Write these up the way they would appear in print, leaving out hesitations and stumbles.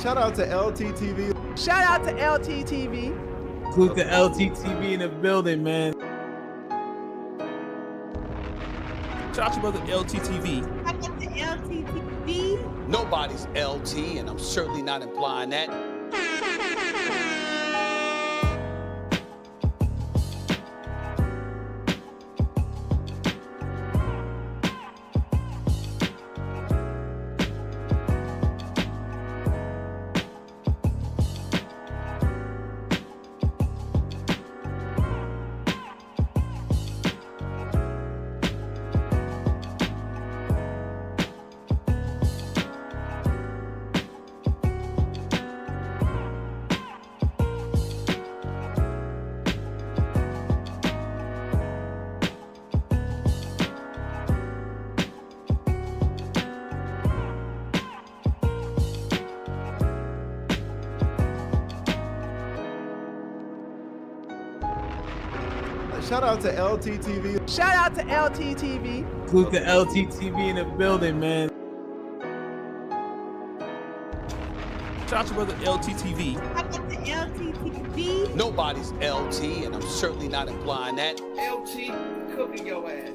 Shout out to LTTV. Shout out to LTTV. Salute the LTTV in the building, man. Shout out to brother LTTV. Shout out to LTTV. Nobody's LT, and I'm certainly not implying that. Shout out to LTTV. Shout out to LTTV. Salute the LTTV in the building, man. Shout out to brother LTTV. Shout out to LTTV. Nobody's LT, and I'm certainly not implying that. LT cooking your ass.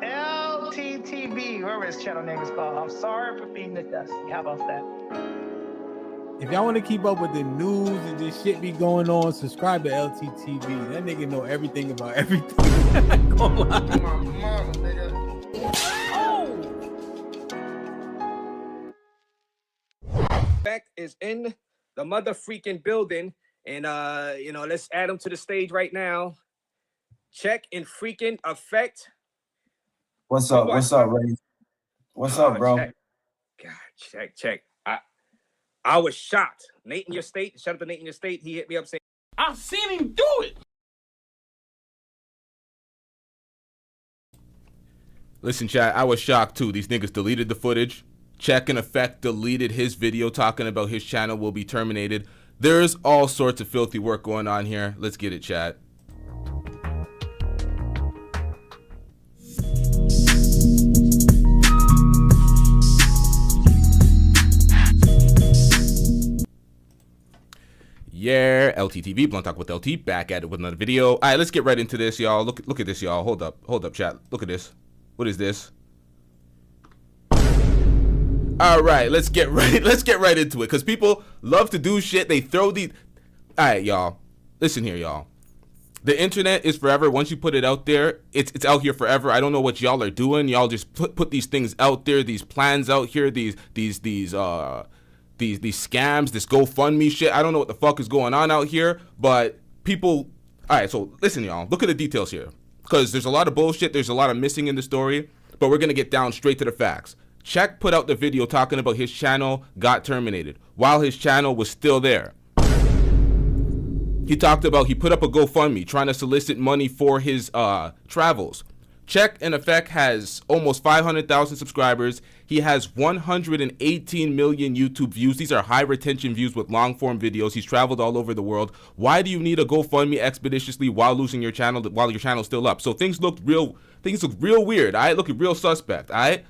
LTTV, whatever his channel name is called. I'm sorry for being the dusty. How about that? If y'all want to keep up with the news and this shit be going on, subscribe to LTTV. That nigga know everything about everything. Come on. My mama, nigga. Effect is in the mother freaking building, and let's add him to the stage right now. Check and freaking effect. What's up? What's up, Ray? What's up, bro? Check. God, check. I was shocked. Nate in your state. Shout out to Nate in your state. He hit me up saying, I've seen him do it. Listen, chat, I was shocked too. These niggas deleted the footage. Check and Effect deleted his video talking about his channel will be terminated. There's all sorts of filthy work going on here. Let's get it, chat. Yeah, LTTV, Blunt Talk with LT, back at it with another video. All right, let's get right into this, y'all. Look at this, y'all. Hold up, chat. Look at this. What is this? All right, let's get right into it, because people love to do shit. They throw these. All right, y'all. Listen here, y'all. The internet is forever. Once you put it out there, it's out here forever. I don't know what y'all are doing. Y'all just put these things out there, these plans out here, these scams, this GoFundMe shit. I don't know what the fuck is going on out here, but people. All right, so listen, y'all. Look at the details here, because there's a lot of bullshit. There's a lot of missing in the story, but we're gonna get down straight to the facts. Czech put out the video talking about his channel got terminated while his channel was still there. He talked about he put up a GoFundMe trying to solicit money for his travels. Czech, in effect, has almost 500,000 subscribers. He has 118 million YouTube views. These are high retention views with long form videos. He's traveled all over the world. Why do you need a GoFundMe expeditiously while losing your channel, while your channel's still up? So things look real weird. All right, looking real suspect. All right.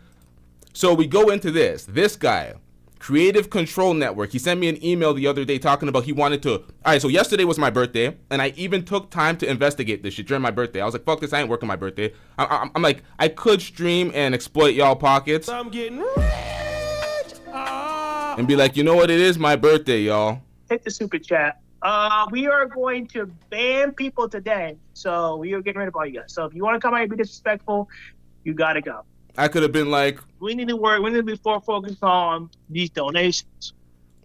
So we go into this guy, Creative Control Network. He sent me an email the other day talking about he wanted to. All right, so yesterday was my birthday, and I even took time to investigate this shit during my birthday. I was like, fuck this, I ain't working my birthday. I'm like, I could stream and exploit y'all pockets. I'm getting rich. And be like, you know what, it is my birthday, y'all. Hit the super chat. We are going to ban people today, so we are getting rid of all you guys. So if you want to come out and be disrespectful, you gotta go. All I could have been like, We need to work. We need to be more focused on these donations.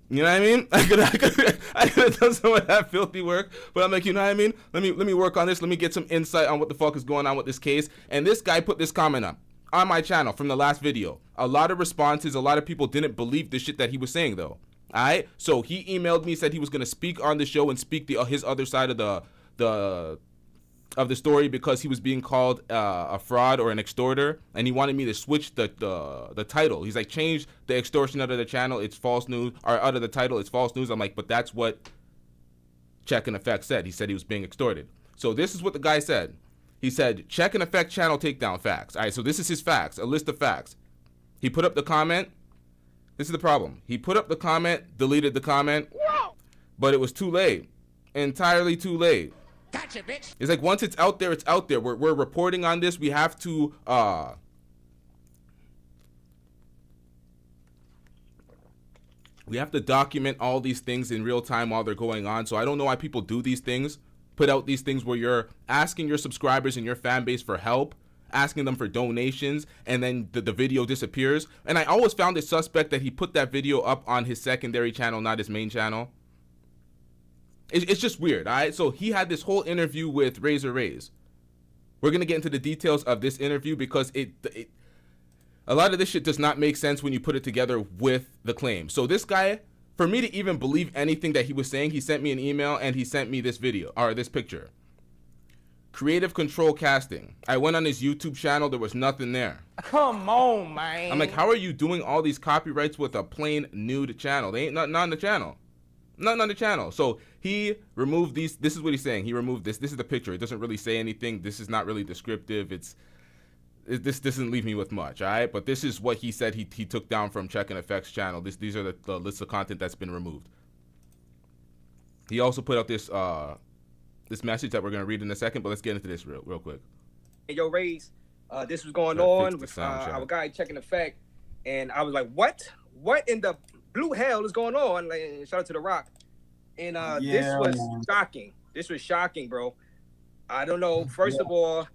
you know what I mean? I could have done some of that filthy work, but I'm like, you know what I mean? Let me work on this. Let me get some insight on what the fuck is going on with this case. And this guy put this comment up on my channel from the last video. A lot of responses. A lot of people didn't believe the shit that he was saying, though. All right. So he emailed me, said he was gonna speak on the show and speak his other side of the story because he was being called a fraud or an extorter, and he wanted me to switch the title. He's like, change the extortion out of the channel, it's false news, or out of the title, it's false news. I'm like, but that's what Check and Effect said. He said he was being extorted. So this is what the guy said. He said, Check and Effect channel takedown facts. All right, so this is his facts, a list of facts. He put up the comment. This is the problem. He put up the comment, deleted the comment, but it was too late. Entirely too late. Gotcha, bitch. It's like once it's out there, it's out there. We're reporting on this. We have to document all these things in real time while they're going on. So I don't know why people do these things. Put out these things where you're asking your subscribers and your fan base for help, asking them for donations, and then the video disappears. And I always found it suspect that he put that video up on his secondary channel, not his main channel. It's just weird, all right? So he had this whole interview with Razor Rays. We're going to get into the details of this interview because a lot of this shit does not make sense when you put it together with the claim. So this guy, for me to even believe anything that he was saying, he sent me an email and he sent me this video, or this picture. Creative Control Casting. I went on his YouTube channel. There was nothing there. Come on, man. I'm like, how are you doing all these copyrights with a plain nude channel? They ain't nothing on the channel. Nothing on the channel. So he removed these. This is what he's saying. He removed this. This is the picture. It doesn't really say anything. This is not really descriptive. This doesn't leave me with much, all right? But this is what he said he took down from Check and Effect's channel. These are the lists of content that's been removed. He also put out this this message that we're gonna read in a second, but let's get into this real quick. Yo, Rays, this was going on with our guy Check and Effect, and I was like, what in the blue hell is going on? Like, shout out to The Rock. And this was shocking. This was shocking, bro. I don't know. First of all,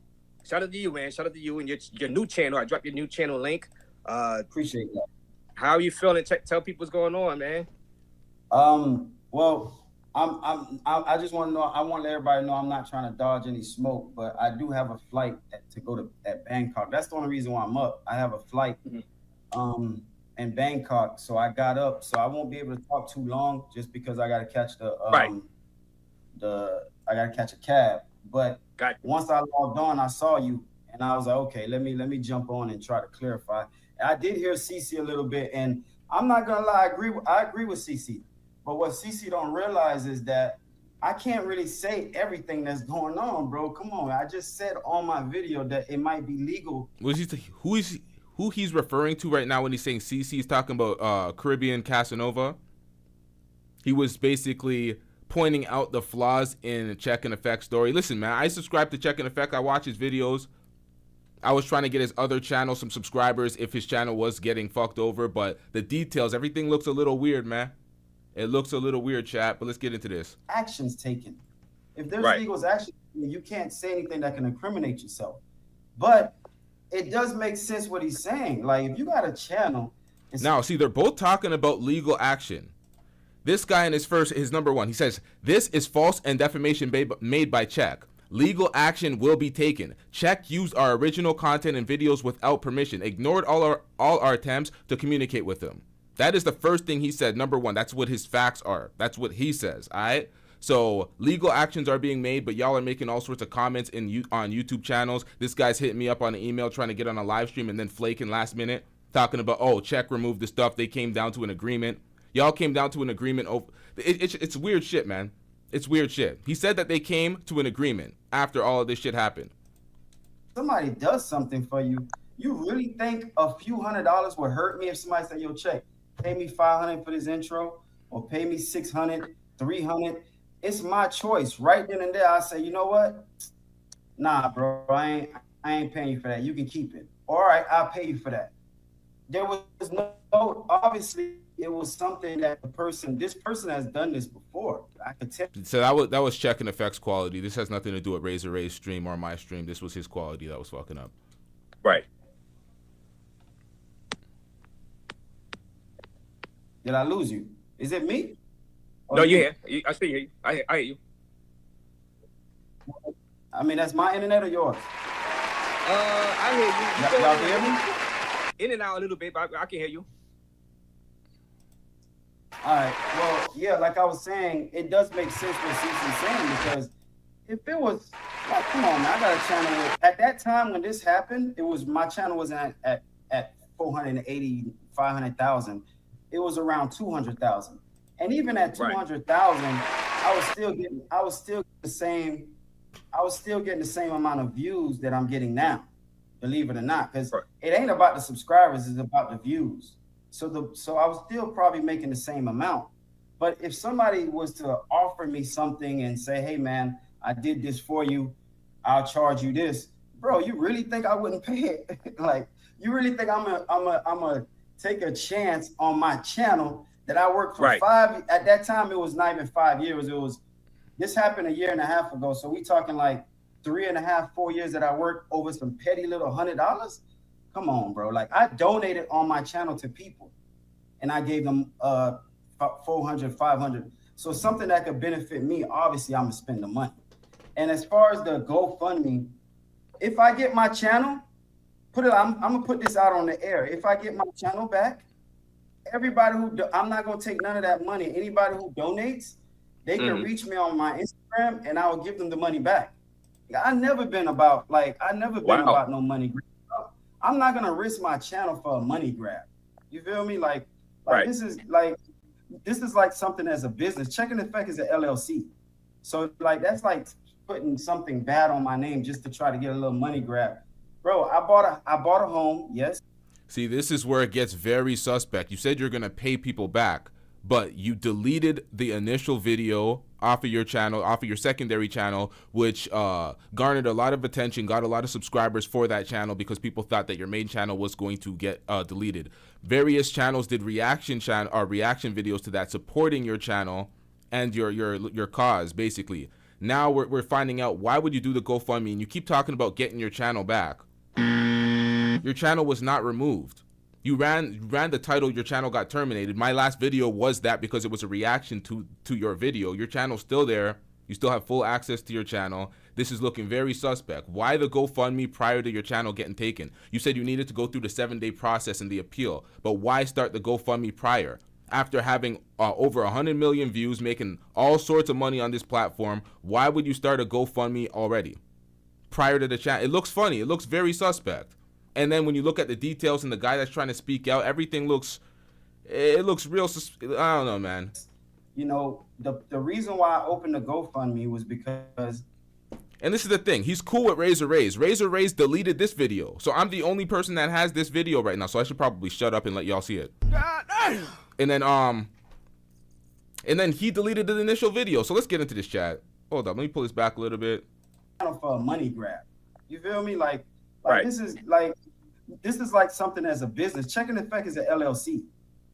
shout out to you, man. Shout out to you and your new channel. I dropped your new channel link. Appreciate that. How are you feeling? Tell people what's going on, man. Well, I just want to know. I want everybody to know I'm not trying to dodge any smoke, but I do have a flight to go to Bangkok. That's the only reason why I'm up. I have a flight. In Bangkok, so I got up, so I won't be able to talk too long just because I got to catch I got to catch a cab. But once I logged on, I saw you and I was like, okay, let me jump on and try to clarify. I did hear CC a little bit, and I'm not gonna lie, I agree with CC, but what CC don't realize is that I can't really say everything that's going on, bro. Come on, I just said on my video that it might be legal. Who he's referring to right now when he's saying CC, he's talking about Caribbean Casanova. He was basically pointing out the flaws in Check and Effect story. Listen, man, I subscribe to Check and Effect. I watch his videos. I was trying to get his other channel some subscribers if his channel was getting fucked over, but the details, everything looks a little weird, man. It looks a little weird, chat, but let's get into this. Actions taken. If there's legal action, you can't say anything that can incriminate yourself. But it does make sense what he's saying. Like, if you got a channel. Now, see, they're both talking about legal action. This guy in his number one, he says, this is false and defamation made by Check. Legal action will be taken. Check used our original content and videos without permission. Ignored all our attempts to communicate with him. That is the first thing he said. Number one, that's what his facts are. That's what he says, all right? So legal actions are being made, but y'all are making all sorts of comments on YouTube channels. This guy's hitting me up on an email trying to get on a live stream and then flaking last minute, talking about, oh, Check removed the stuff. They came down to an agreement. Y'all came down to an agreement. It's weird shit, man. It's weird shit. He said that they came to an agreement after all of this shit happened. Somebody does something for you. You really think a few $100s would hurt me if somebody said, yo, Check, pay me $500 for this intro or pay me $600, $300? It's my choice. Right then and there, I say, you know what? Nah, bro, I ain't paying you for that. You can keep it. All right, I'll pay you for that. There was no, obviously, it was something that this person has done this before. I could tell. So that was Check and Effect's quality. This has nothing to do with Razor Ray's stream or my stream. This was his quality that was fucking up. Right. Did I lose you? Is it me? Or No, you? you here. I still hear you. I hear you. I mean, that's my internet or yours? I hear you. Y'all hear me? In and out a little bit, but I can hear you. All right. Well, yeah, like I was saying, it does make sense what Cece's saying, because if it was like, come on, man, I got a channel with, at that time when this happened, it was, my channel was at 480, 500,000. It was around 200,000. And even at 200,000, I was still getting the same amount of views that I'm getting now, believe it or not, because it ain't about the subscribers, it's about the views. So I was still probably making the same amount. But if somebody was to offer me something and say, hey man, I did this for you, I'll charge you this, bro, you really think I wouldn't pay it? Like, you really think I'm a take a chance on my channel that I worked for 5, at that time it was not even 5 years, this happened a year and a half ago, so we talking like 3.5, 4 years that I worked over some petty little $100? Come on, bro. Like, I donated on my channel to people and I gave them 400, 500. So something that could benefit me, obviously I'm gonna spend the money. And as far as the GoFundMe, if I get my channel, I'm gonna put this out on the air. If I get my channel back, everybody I'm not gonna take none of that money. Anybody who donates, they can reach me on my Instagram and I will give them the money back. I've never been about no money grab. I'm not gonna risk my channel for a money grab. You feel me? Like this is like something as a business. Check in Effect is an LLC. So like that's like putting something bad on my name just to try to get a little money grab. Bro, I bought a home, yes. See, this is where it gets very suspect. You said you're gonna pay people back, but you deleted the initial video off of your channel, off of your secondary channel, which garnered a lot of attention, got a lot of subscribers for that channel because people thought that your main channel was going to get deleted. Various channels did reaction videos to that, supporting your channel and your cause, basically. Now we're finding out, why would you do the GoFundMe and you keep talking about getting your channel back? Your channel was not removed. You ran the title, your channel got terminated. My last video was that because it was a reaction to your video. Your channel's still there. You still have full access to your channel. This is looking very suspect. Why the GoFundMe prior to your channel getting taken? You said you needed to go through the 7-day process and the appeal, but why start the GoFundMe prior? After having over 100 million views, making all sorts of money on this platform, why would you start a GoFundMe already? Prior to the channel, it looks funny. It looks very suspect. And then when you look at the details and the guy that's trying to speak out, everything looks real. I don't know, man. You know, the reason why I opened the GoFundMe was because. And this is the thing. He's cool with Razor Rays. Razor Rays deleted this video. So I'm the only person that has this video right now. So I should probably shut up and let y'all see it. And then he deleted the initial video. So let's get into this chat. Hold up. Let me pull this back a little bit. For a money grab. You feel me? Like this is like something as a business. Check in Effect is an LLC.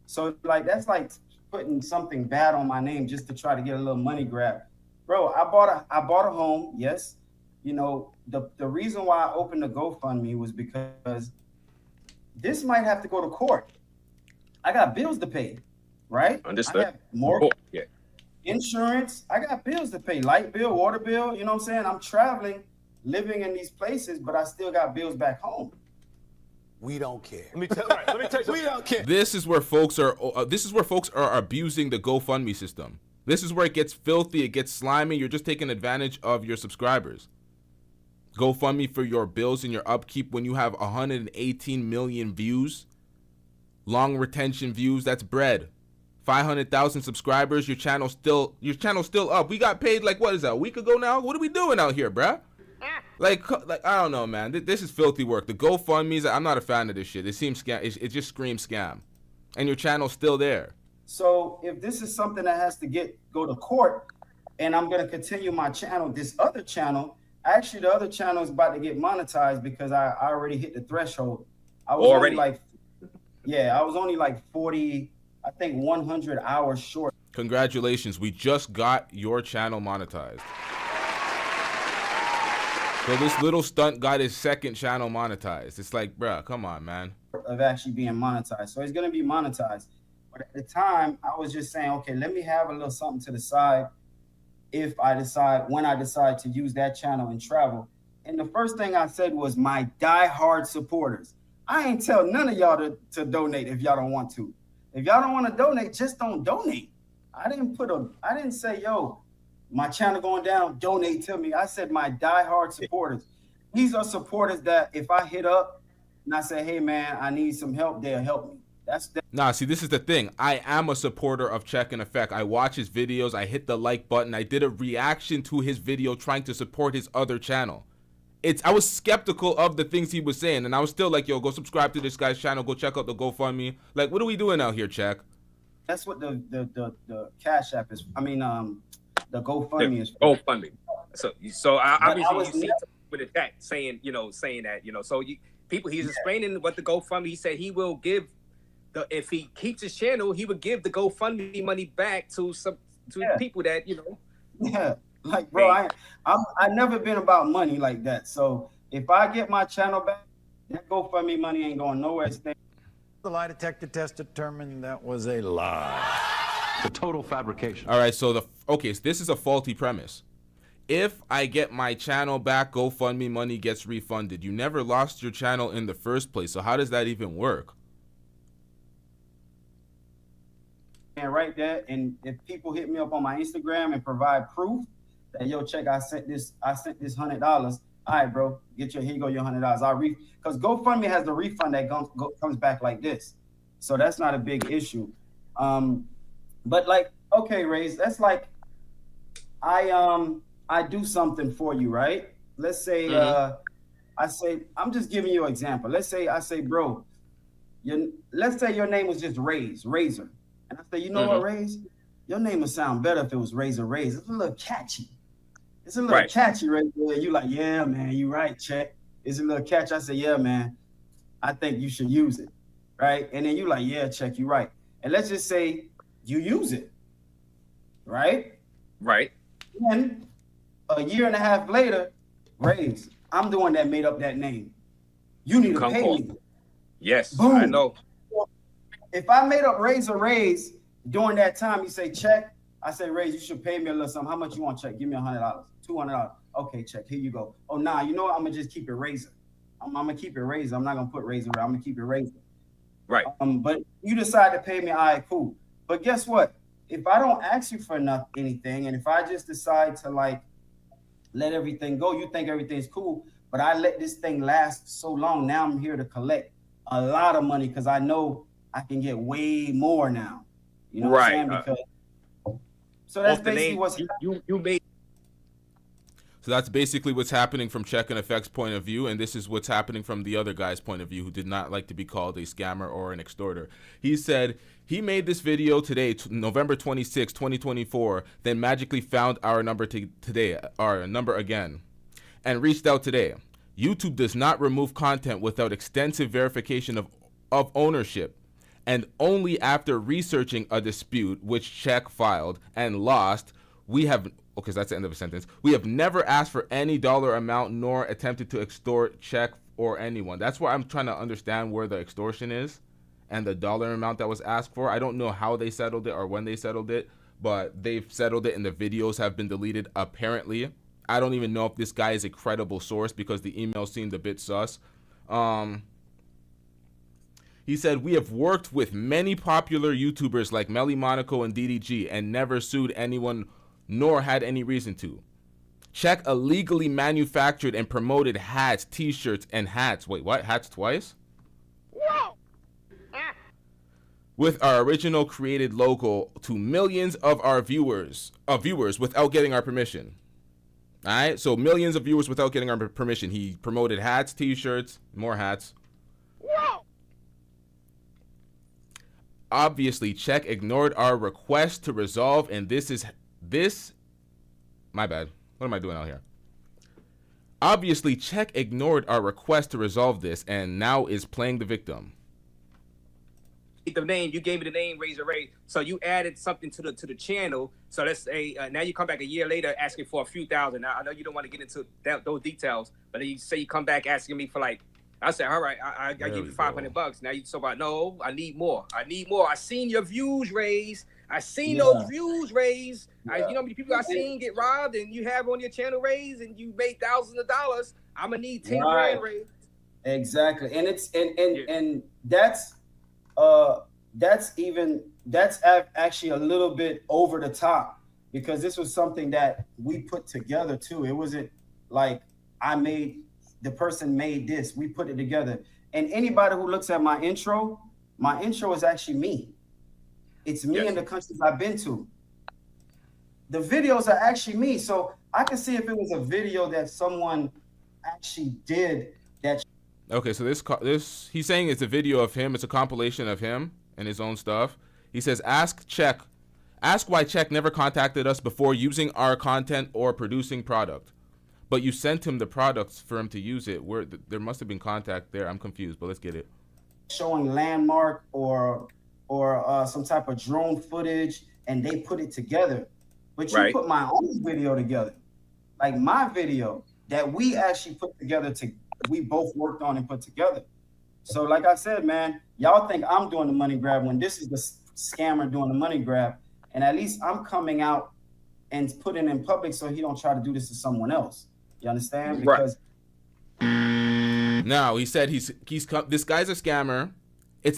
So like that's like putting something bad on my name just to try to get a little money grab. Bro, I bought a home, yes. You know, the reason why I opened the GoFundMe was because this might have to go to court. I got bills to pay, right? Understood. I have more insurance. I got bills to pay, light bill, water bill. You know what I'm saying? I'm traveling, living in these places, but I still got bills back home. We don't care. Let me tell you. We don't care. This is where folks are abusing the GoFundMe system. This is where it gets filthy, it gets slimy. You're just taking advantage of your subscribers. GoFundMe for your bills and your upkeep when you have 118 million views. Long retention views, that's bread. 500,000 subscribers, your channel's still up. We got paid like, what is that, a week ago now? What are we doing out here, bruh? Like I don't know, man. This is filthy work. The GoFundMe's, I'm not a fan of this shit. It seems scam. It just screams scam. And your channel's still there. So if this is something that has to go to court, and I'm gonna continue my channel, this other channel, actually the other channel is about to get monetized because I already hit the threshold. I was only like 40, I think 100 hours short. Congratulations, we just got your channel monetized. So this little stunt got his second channel monetized. It's like, bruh, come on, man. Of actually being monetized. So it's gonna be monetized. But at the time, I was just saying, okay, let me have a little something to the side when I decide to use that channel and travel. And the first thing I said was my diehard supporters. I ain't tell none of y'all to donate if y'all don't want to. If y'all don't want to donate, just don't donate. I didn't say, yo, my channel going down, donate to me. I said my diehard supporters. These are supporters that if I hit up and I say, hey man, I need some help, they'll help me. Nah, see, this is the thing. I am a supporter of Czech in Effect. I watch his videos. I hit the like button. I did a reaction to his video trying to support his other channel. I was skeptical of the things he was saying, and I was still like, yo, go subscribe to this guy's channel. Go check out the GoFundMe. Like, what are we doing out here, Czech? That's what the Cash App is. I mean, the GoFundMe is. GoFundMe. So obviously you see something with the chat saying that, so he's explaining what the GoFundMe. He said he will give if he keeps his channel, he would give the GoFundMe money back to the people that Yeah, like bro, I never been about money like that. So if I get my channel back, that GoFundMe money ain't going nowhere. The lie detector test determined that was a lie. The total fabrication. All right, so so this is a faulty premise. If I get my channel back, GoFundMe money gets refunded. You never lost your channel in the first place, so how does that even work? And right there, and if people hit me up on my Instagram and provide proof that yo, check, I sent this $100. All right, bro, here you go, your $100. Because GoFundMe has the refund that comes back like this, so that's not a big issue. But like, okay, Raze, that's like, I do something for you, right? Let's say I'm just giving you an example. Let's say I say, bro, let's say your name was just Razor. And I say, you know what, Raze? Your name would sound better if it was Razor. It's a little catchy. It's a little catchy right there. You like, yeah, man, you right, check. It's a little catchy. I say, yeah, man, I think you should use it, right? And then you like, yeah, check, you right. And let's just say you use it, right? Right. And a year and a half later, Raze, I'm the one that made up that name. You need to pay me. Yes, boom. I know. If I made up Razor during that time, you say, check. I say, Raze, you should pay me a little something. How much you want, check? Give me $100, $200. Okay, check. Here you go. Oh, nah, you know what? I'm gonna just keep it Razor. I'm gonna keep it Razor. I'm not gonna put Razor. I'm gonna keep it Razor. Right. But you decide to pay me. All right, cool. But guess what? If I don't ask you for anything, and if I just decide to like let everything go, you think everything's cool. But I let this thing last so long. Now I'm here to collect a lot of money because I know I can get way more now. You know what I'm saying? Because so that's basically what's you made. So that's basically what's happening from Czech and Effect's point of view, and this is what's happening from the other guy's point of view who did not like to be called a scammer or an extorter. He said he made this video today, November 26, 2024, then magically found our number our number again, and reached out today. YouTube does not remove content without extensive verification of ownership, and only after researching a dispute which Czech filed and lost, we have that's the end of a sentence. We have never asked for any dollar amount nor attempted to extort Czech or anyone. That's why I'm trying to understand where the extortion is and the dollar amount that was asked for. I don't know how they settled it or when they settled it, but they've settled it and the videos have been deleted apparently. I don't even know if this guy is a credible source because the email seemed a bit sus. He said, we have worked with many popular YouTubers like Melly Monaco and DDG and never sued anyone nor had any reason to. Czech illegally manufactured and promoted hats, t-shirts, and hats. Wait, what? Hats twice? Whoa! With our original created logo to millions of our viewers without getting our permission. All right, so millions of viewers without getting our permission. He promoted hats, t-shirts, more hats. Whoa! Obviously, Czech ignored our request to resolve, and my bad. What am I doing out here? Obviously, Czech ignored our request to resolve this and now is playing the victim. The name, you gave me the name Razor Ray, so you added something to the channel. So let's say now you come back a year later asking for a few thousand. Now I know you don't want to get into those details, but then you say you come back asking me for like I said, all right, I give you $500. Now you talk about, no, I need more. I need more. I seen your views raise. I seen those views raise. You know how many people I seen get robbed and you have on your channel raised and you made thousands of dollars. I'm gonna need 10 grand raised. Exactly. And it's and that's actually a little bit over the top, because this was something that we put together too. It wasn't like the person made this. We put it together. And anybody who looks at my intro is actually me. It's me in the countries I've been to. The videos are actually me. So I can see if it was a video that someone actually did that. Okay, so this he's saying it's a video of him. It's a compilation of him and his own stuff. He says, ask why Czech never contacted us before using our content or producing product. But you sent him the products for him to use it. There must have been contact there. I'm confused, but let's get it. Showing landmark or some type of drone footage, and they put it together. But you put my own video together, like my video that we actually put together. We both worked on and put together. So, like I said, man, y'all think I'm doing the money grab when this is the scammer doing the money grab, and at least I'm coming out and putting it in public so he don't try to do this to someone else. You understand? Because now he said he's this guy's a scammer. It's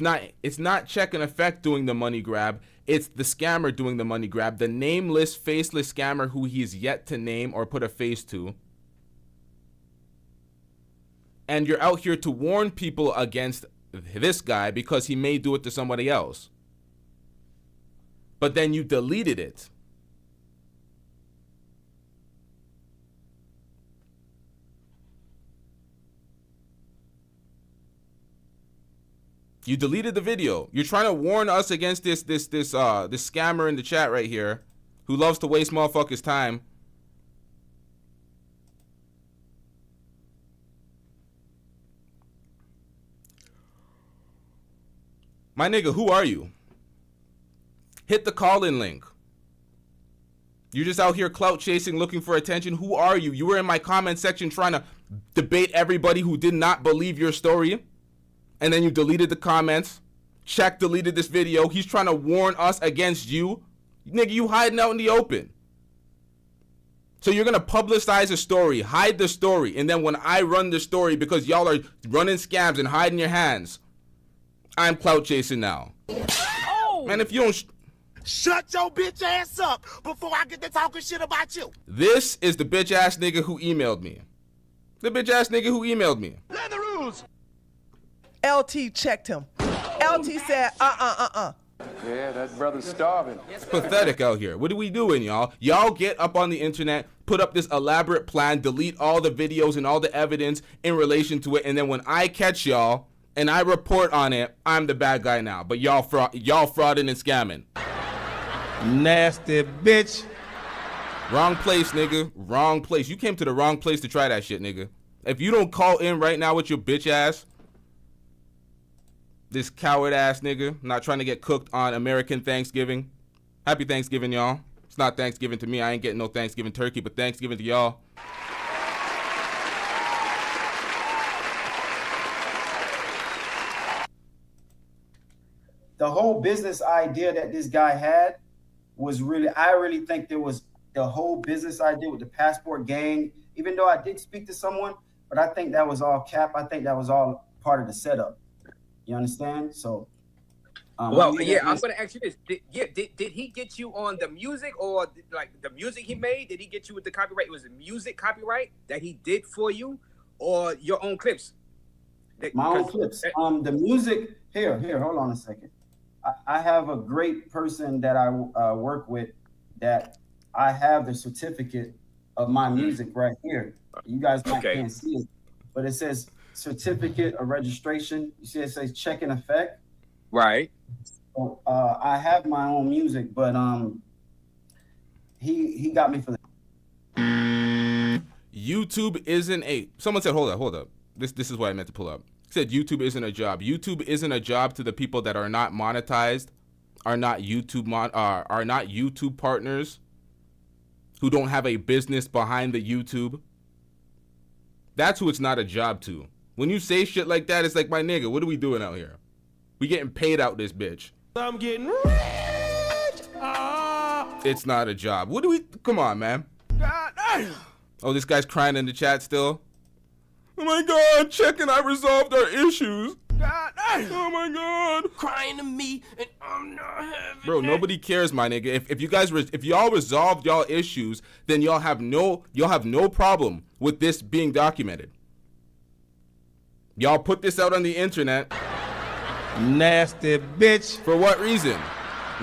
not Check and Effect doing the money grab. It's the scammer doing the money grab. The nameless, faceless scammer who he's yet to name or put a face to. And you're out here to warn people against this guy because he may do it to somebody else. But then you deleted it. You deleted the video. You're trying to warn us against this scammer in the chat right here who loves to waste motherfuckers' time. My nigga, who are you? Hit the call-in link. You're just out here clout chasing, looking for attention. Who are you? You were in my comment section trying to debate everybody who did not believe your story. And then you deleted the comments. Czech deleted this video. He's trying to warn us against you. Nigga, you hiding out in the open. So you're going to publicize a story, hide the story. And then when I run the story because y'all are running scams and hiding your hands, I'm clout chasing now. Oh. Man, if you don't... Shut your bitch ass up before I get to talking shit about you. This is the bitch ass nigga who emailed me. The bitch ass nigga who emailed me. Learn the rules. LT checked him. LT said, Yeah, that brother's starving. It's pathetic out here. What are we doing, y'all? Y'all get up on the internet, put up this elaborate plan, delete all the videos and all the evidence in relation to it, and then when I catch y'all and I report on it, I'm the bad guy now. But y'all frauding and scamming. Nasty bitch. Wrong place, nigga. Wrong place. You came to the wrong place to try that shit, nigga. If you don't call in right now with your bitch ass, this coward ass nigga, not trying to get cooked on American Thanksgiving. Happy Thanksgiving, y'all. It's not Thanksgiving to me. I ain't getting no Thanksgiving turkey, but Thanksgiving to y'all. the whole business idea that this guy had was really, I really think there was the whole business idea with the passport gang, even though I did speak to someone, but I think that was all cap. I think that was all part of the setup. You understand? So, well, yeah, I'm going to ask you this. Did he get you on the music, or like the music he made? Did he get you with the copyright? It was the music copyright that he did for you, or your own clips? My own clips. The music, here, hold on a second. I have a great person that I work with that I have the certificate of my music right here. You guys can't see it, but it says certificate of registration. You see it says check in effect. Right. So, I have my own music, but he got me for that. YouTube isn't a, someone said, hold up. This is what I meant to pull up. He said YouTube isn't a job. YouTube isn't a job to the people that are not monetized, are not YouTube partners, who don't have a business behind the YouTube. That's who it's not a job to. When you say shit like that, it's like, my nigga, what are we doing out here? We getting paid out this bitch. I'm getting rich. It's not a job. What do we, come on, man. God damn. Oh, this guy's crying in the chat still. Oh my God, Czech and I resolved our issues. God damn. Oh my God. Crying to me and I'm not having Bro, nobody cares, my nigga. If y'all resolved y'all issues, then y'all have no problem with this being documented. Y'all put this out on the internet. Nasty bitch. For what reason?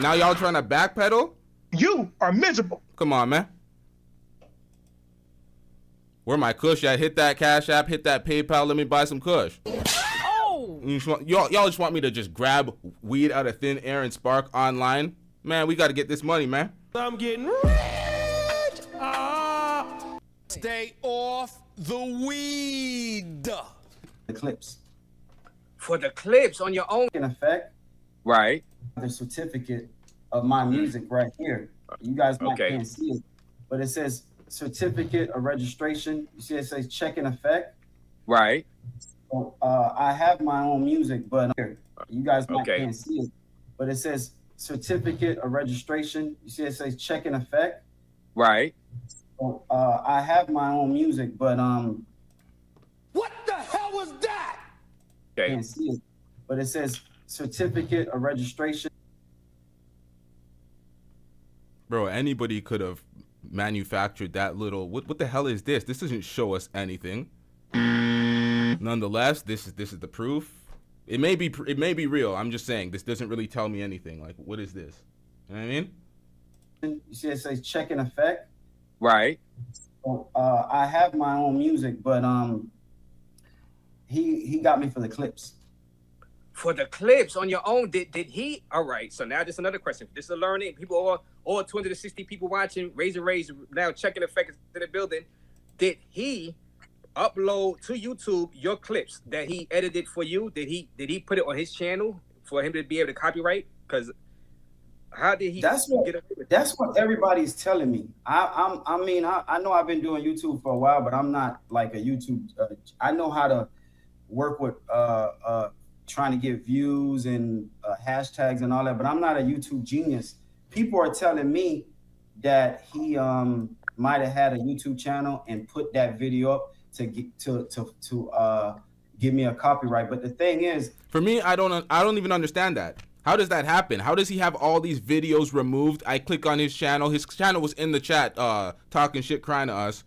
Now y'all trying to backpedal? You are miserable. Come on, man. Where my kush at? Hit that Cash App, hit that PayPal, let me buy some kush. Oh! Y'all just want me to just grab weed out of thin air and spark online? Man, we got to get this money, man. I'm getting rich. Stay off the weed. The clips. For the clips on your own. In effect, Right. the certificate of my music right here. You guys might can't see it, but it says certificate of registration. You see it says check in effect. Right. So, I have my own music, but here, you guys might can't see it, but it says certificate of registration. You see it says check in effect. Right. So, I have my own music, but What the hell was that? Okay. can't see it, but it says certificate of registration. Bro, anybody could have manufactured that little. What the hell is this? This doesn't show us anything. Nonetheless, this is the proof. It may be real. I'm just saying this doesn't really tell me anything. Like, what is this? You know what I mean? You see it says check in effect. Right. So, I have my own music, but he got me for the clips. For the clips on your own, did he? All right. So now just another question. This is a learning. People all 260 people watching, raise now checking effect in the building. Did he upload to YouTube your clips that he edited for you? Did he put it on his channel for him to be able to copyright? Because how did he That's what everybody's telling me. I mean, I know I've been doing YouTube for a while, but I'm not like a YouTube. I know how to work with trying to get views and hashtags and all that, but I'm not a YouTube genius. People are telling me that he might have had a YouTube channel and put that video up to get to give me a copyright. But the thing is, for me, I don't even understand that. How does that happen? How does he have all these videos removed? I click on his channel. His channel was in the chat, talking shit, crying to us.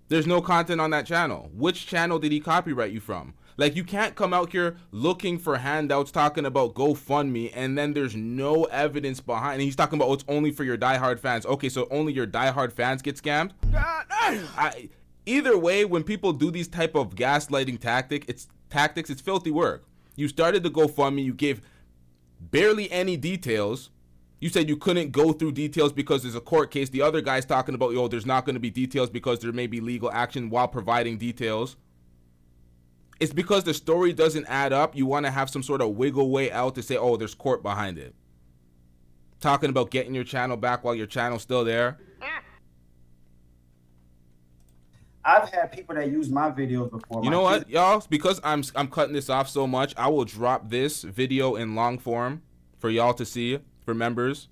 There's no content on that channel. Which channel did he copyright you from? Like, you can't come out here looking for handouts, talking about GoFundMe, and then there's no evidence behind. And he's talking about, oh, it's only for your diehard fans. Okay, so only your diehard fans get scammed? Either way, when people do these type of gaslighting tactics, it's filthy work. You started the GoFundMe, you gave barely any details. You said you couldn't go through details because there's a court case. The other guy's talking about, yo, there's not going to be details because there may be legal action while providing details. It's because the story doesn't add up. You want to have some sort of wiggle way out to say, oh, there's court behind it. Talking about getting your channel back while your channel's still there. I've had people that use my videos before. You know what, y'all? Because I'm cutting this off so much, I will drop this video in long form for y'all to see, for members.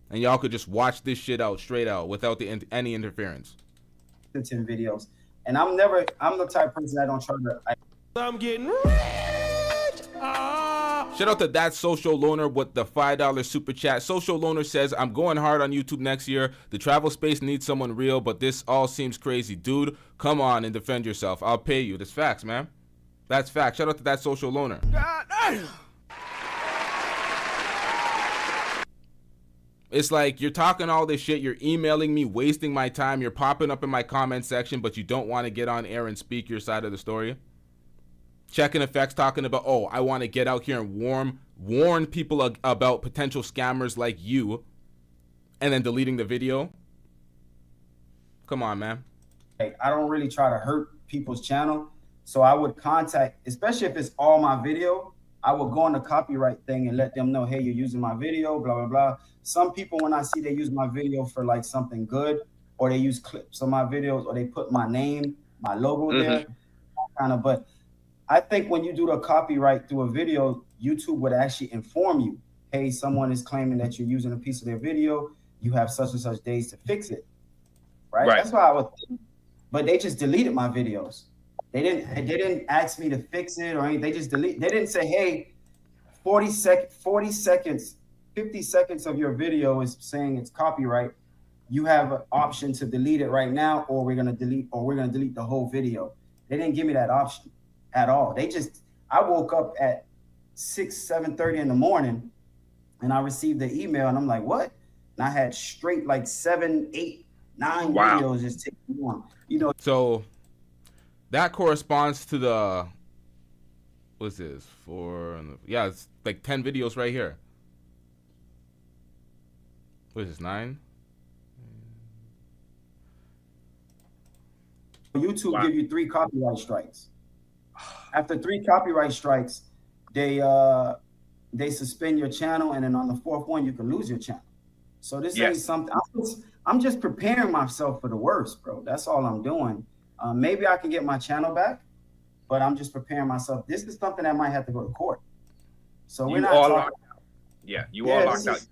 And y'all could just watch this shit out straight out without any interference. 10 videos. And I'm the type of person that don't try to. I'm getting rich. Shout out to that social loaner with the $5 super chat. Social loaner says, I'm going hard on YouTube next year. The travel space needs someone real, but this all seems crazy. Dude, come on and defend yourself. I'll pay you. That's facts, man. That's facts. Shout out to that social loaner. God damn. It's like you're talking all this shit, you're emailing me, wasting my time, you're popping up in my comment section, but you don't want to get on air and speak your side of the story. Checking effects talking about, oh, I want to get out here and warn people about potential scammers like you, and then deleting the video. Come on, man. I don't really try to hurt people's channel, so I would contact, especially if it's all my video, I would go on the copyright thing and let them know, hey, you're using my video, blah, blah, blah. Some people, when I see they use my video for like something good, or they use clips of my videos, or they put my name my logo there, kind of. But I think when you do the copyright through a video, YouTube would actually inform you, hey, someone is claiming that you're using a piece of their video. You have such and such days to fix it. Right? That's why I would think. But they just deleted my videos. They didn't ask me to fix it or anything. They just delete. They didn't say, hey, 40 seconds, 50 seconds of your video is saying it's copyright. You have an option to delete it right now, or we're gonna delete the whole video. They didn't give me that option at all. I woke up at 7:30 in the morning and I received the email and I'm like, what? And I had straight like 7, 8, 9 videos just taking on. So that corresponds to the, what's this? It's like 10 videos right here. What is this, 9? YouTube give you 3 copyright strikes. After 3 copyright strikes, they suspend your channel, and then on the 4th one, you can lose your channel. So this ain't something. I'm just preparing myself for the worst, bro. That's all I'm doing. Maybe I can get my channel back, but I'm just preparing myself. This is something that might have to go to court. So we're not talking. Locked out. Yeah, you all locked out.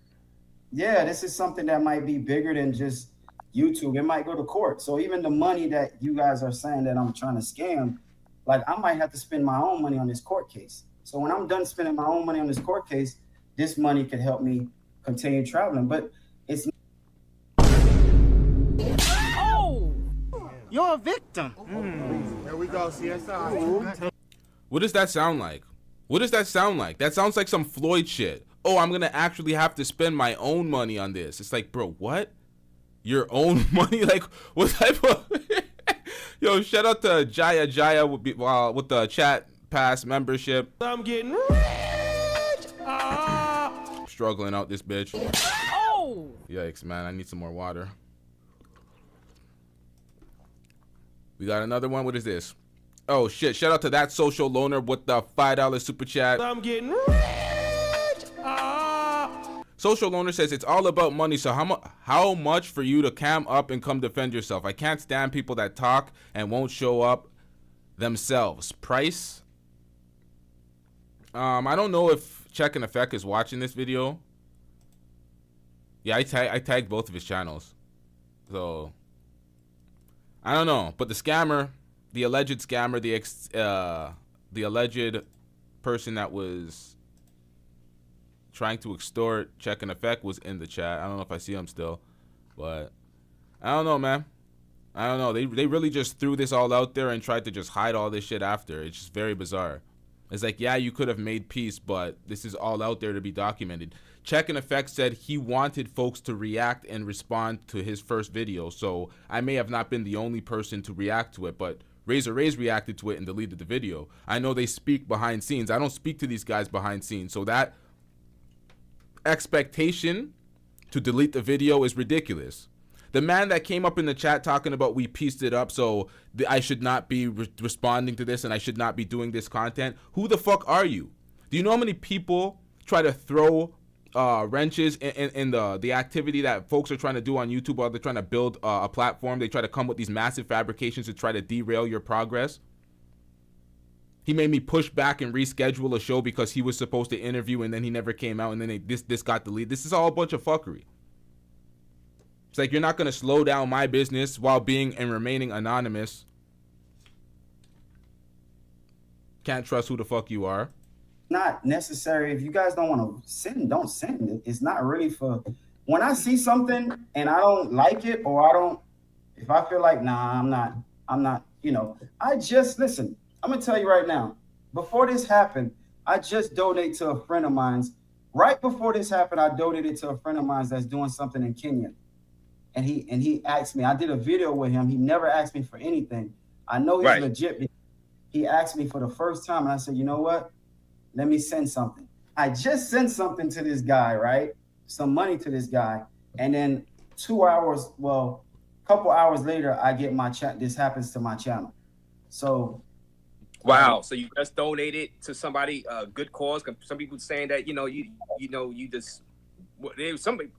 Yeah, this is something that might be bigger than just YouTube. It might go to court. So even the money that you guys are saying that I'm trying to scam, like I might have to spend my own money on this court case. So when I'm done spending my own money on this court case, this money could help me continue traveling. But it's You're a victim. There we go, CSI. What does that sound like? What does that sound like? That sounds like some Floyd shit. Oh, I'm gonna actually have to spend my own money on this. It's like, bro, what? Your own money? Like, what type of... Yo, shout out to Jaya with the chat pass membership. I'm getting rich. Struggling out this bitch. Yikes, man. I need some more water. We got another one. What is this? Oh, shit. Shout out to that social loaner with the $5 super chat. I'm getting rich. Social loaner says it's all about money. So how much for you to cam up and come defend yourself? I can't stand people that talk and won't show up themselves. Price? I don't know if Check and Effect is watching this video. Yeah, I tagged both of his channels. So I don't know, but the scammer, the alleged scammer, the alleged person that was trying to extort Check and Effect was in the chat. I don't know if I see him still, but I don't know, man. I don't know. They really just threw this all out there and tried to just hide all this shit after. It's just very bizarre. It's like, yeah, you could have made peace, but this is all out there to be documented. Check and Effect said he wanted folks to react and respond to his first video, so I may have not been the only person to react to it, but Razor Rays reacted to it and deleted the video. I know they speak behind scenes. I don't speak to these guys behind scenes, so that expectation to delete the video is ridiculous. The man that came up in the chat talking about we pieced it up, so I should not be responding to this and I should not be doing this content. Who the fuck are you? Do you know how many people try to throw wrenches in the activity that folks are trying to do on YouTube while they're trying to build a platform? They try to come with these massive fabrications to try to derail your progress. He made me push back and reschedule a show because he was supposed to interview and then he never came out and then this got deleted. This is all a bunch of fuckery. It's like, you're not going to slow down my business while being and remaining anonymous. Can't trust who the fuck you are. Not necessary. If you guys don't want to send, don't send it. It's not really for... When I see something and I don't like it, or if I feel like, nah, I'm not, listen, I'm going to tell you right now, before this happened, I just donated to a friend of mine's. Right before this happened, I donated to a friend of mine that's doing something in Kenya. And he asked me, I did a video with him. He never asked me for anything. I know he's legit. He asked me for the first time. And I said, you know what? Let me send something. I just sent something to this guy, right? Some money to this guy. And then a couple hours later, I get my chat. This happens to my channel. So. Wow. So you just donated to somebody, good cause. Some people saying that, you just, somebody,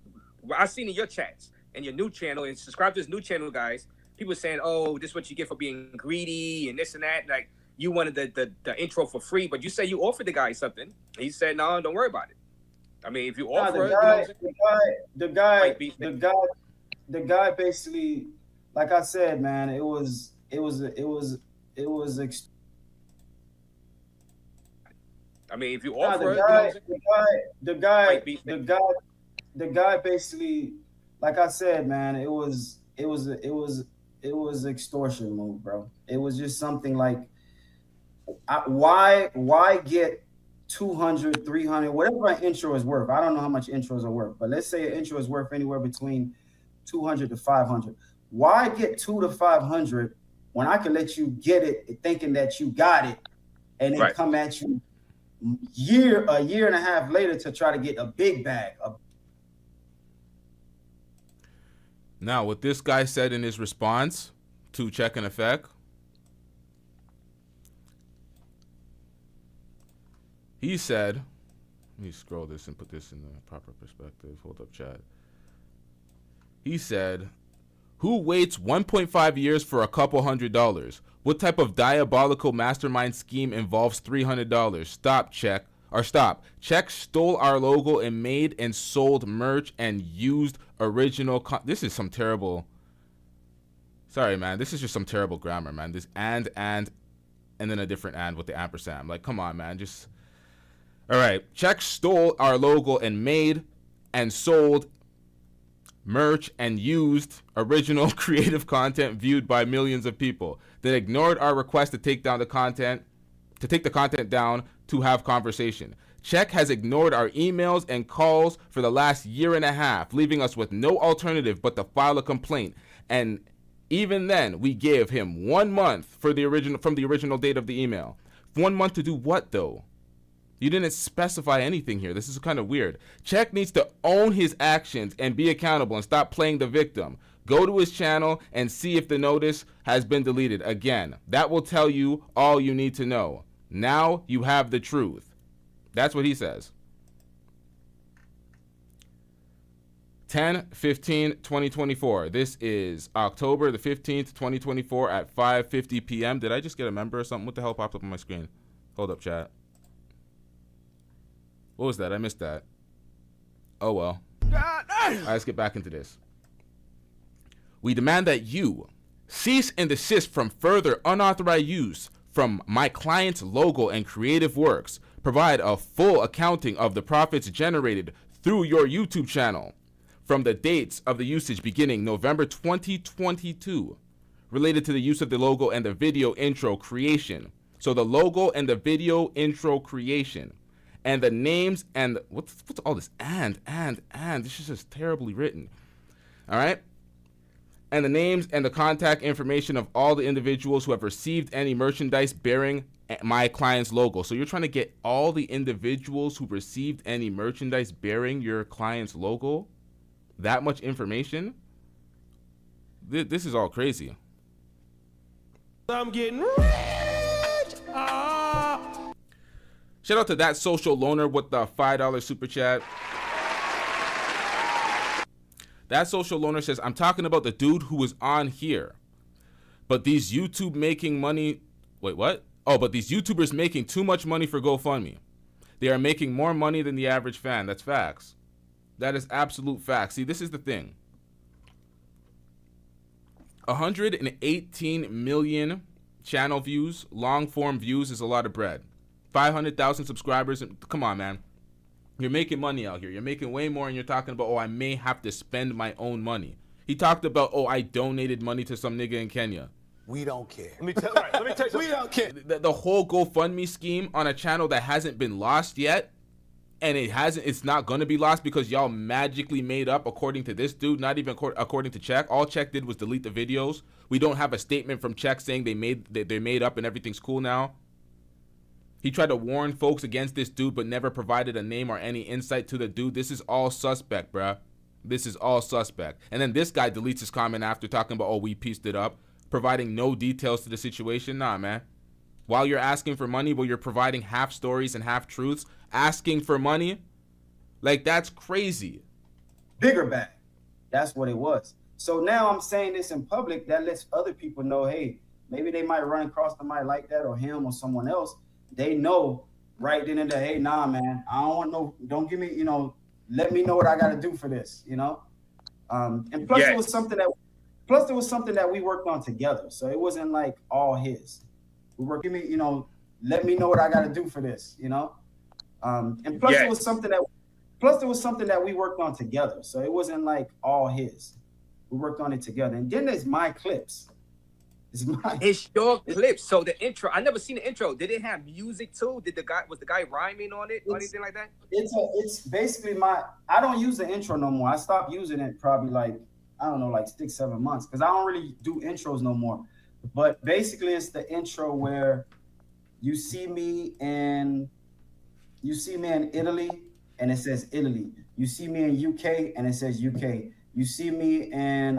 I seen in your chats and your new channel, and subscribe to this new channel, guys. people saying, "Oh, this is what you get for being greedy and this and that." Like you wanted the intro for free, but you say you offered the guy something. He said, "No, don't worry about it." I mean, if you offer the guy basically, like I said, man, it was I mean, if you offer the guy basically, like I said, man, it was extortion move, bro. It was just something like, why get 200, 300, whatever an intro is worth. I don't know how much intros are worth, but let's say an intro is worth anywhere between 200 to 500. Why get 200 to 500 when I can let you get it thinking that you got it and then come at you a year and a half later to try to get a big bag? Now, what this guy said in his response to Check and Effect, he said, let me scroll this and put this in the proper perspective. Hold up, chat. He said, who waits 1.5 years for a couple $100? What type of diabolical mastermind scheme involves $300? Stop, Check. Or stop. Czech stole our logo and made and sold merch and used original. This is some terrible. Sorry, man. This is just some terrible grammar, man. This and then a different and with the ampersand. I'm like, come on, man. Just. All right. Czech stole our logo and made and sold merch and used original creative content viewed by millions of people that ignored our request to take down the content, to take the content down to have conversation. Czech has ignored our emails and calls for the last year and a half, leaving us with no alternative but to file a complaint. And even then, we gave him 1 month for the original date of the email. 1 month to do what, though? You didn't specify anything here. This is kind of weird. Czech needs to own his actions and be accountable and stop playing the victim. Go to his channel and see if the notice has been deleted. Again, that will tell you all you need to know. Now you have the truth. That's what he says. 10/15/2024. This is October the 15th, 2024 at 5:50 p.m. Did I just get a member or something? What the hell popped up on my screen? Hold up, chat. What was that? I missed that. Oh, well. All right, let's get back into this. We demand that you cease and desist from further unauthorized use from my client's logo and creative works. Provide a full accounting of the profits generated through your YouTube channel from the dates of the usage beginning November 2022 related to the use of the logo and the video intro creation. So the logo and the video intro creation and the names and what's all this and this is just terribly written. All right. And the names and the contact information of all the individuals who have received any merchandise bearing my client's logo. So you're trying to get all the individuals who received any merchandise bearing your client's logo? That much information? This is all crazy. I'm getting rich. Shout out to that social loner with the $5 super chat. That social loner says, I'm talking about the dude who was on here. But these YouTube making money. Wait, what? Oh, but these YouTubers making too much money for GoFundMe. They are making more money than the average fan. That's facts. That is absolute facts. See, this is the thing. 118 million channel views, long form views is a lot of bread. 500,000 subscribers. Come on, man. You're making money out here. You're making way more, and you're talking about, oh, I may have to spend my own money. He talked about, oh, I donated money to some nigga in Kenya. We don't care. Let me tell you, we don't care. The whole GoFundMe scheme on a channel that hasn't been lost yet, and it's not going to be lost because y'all magically made up, according to this dude, not even according to Czech. All Czech did was delete the videos. We don't have a statement from Czech saying they made up and everything's cool now. He tried to warn folks against this dude, but never provided a name or any insight to the dude. This is all suspect, bruh. This is all suspect. And then this guy deletes his comment after talking about, oh, we pieced it up, providing no details to the situation. Nah, man. While you're asking for money, while you're providing half stories and half truths, asking for money, like, that's crazy. Bigger bag. That's what it was. So now I'm saying this in public. That lets other people know, hey, maybe they might run across somebody like that, or him, or someone else. They know right then and there, hey, nah, man, I don't want no, don't give me, you know, let me know what I got to do for this, you know. And plus, it was something that we worked on together. So it wasn't like all his. We were giving me, you know, let me know what I got to do for this, you know. And plus, it was something that we worked on together. So it wasn't like all his. We worked on it together. And then there's my clips. It's your clips. So the intro, I never seen the intro. Did it have music too? Was the guy rhyming on it or anything like that? It's basically I don't use the intro no more. I stopped using it probably like, I don't know, like 6-7 months, because I don't really do intros no more. But basically it's the intro where you see me in Italy and it says Italy. You see me in UK and it says UK. You see me in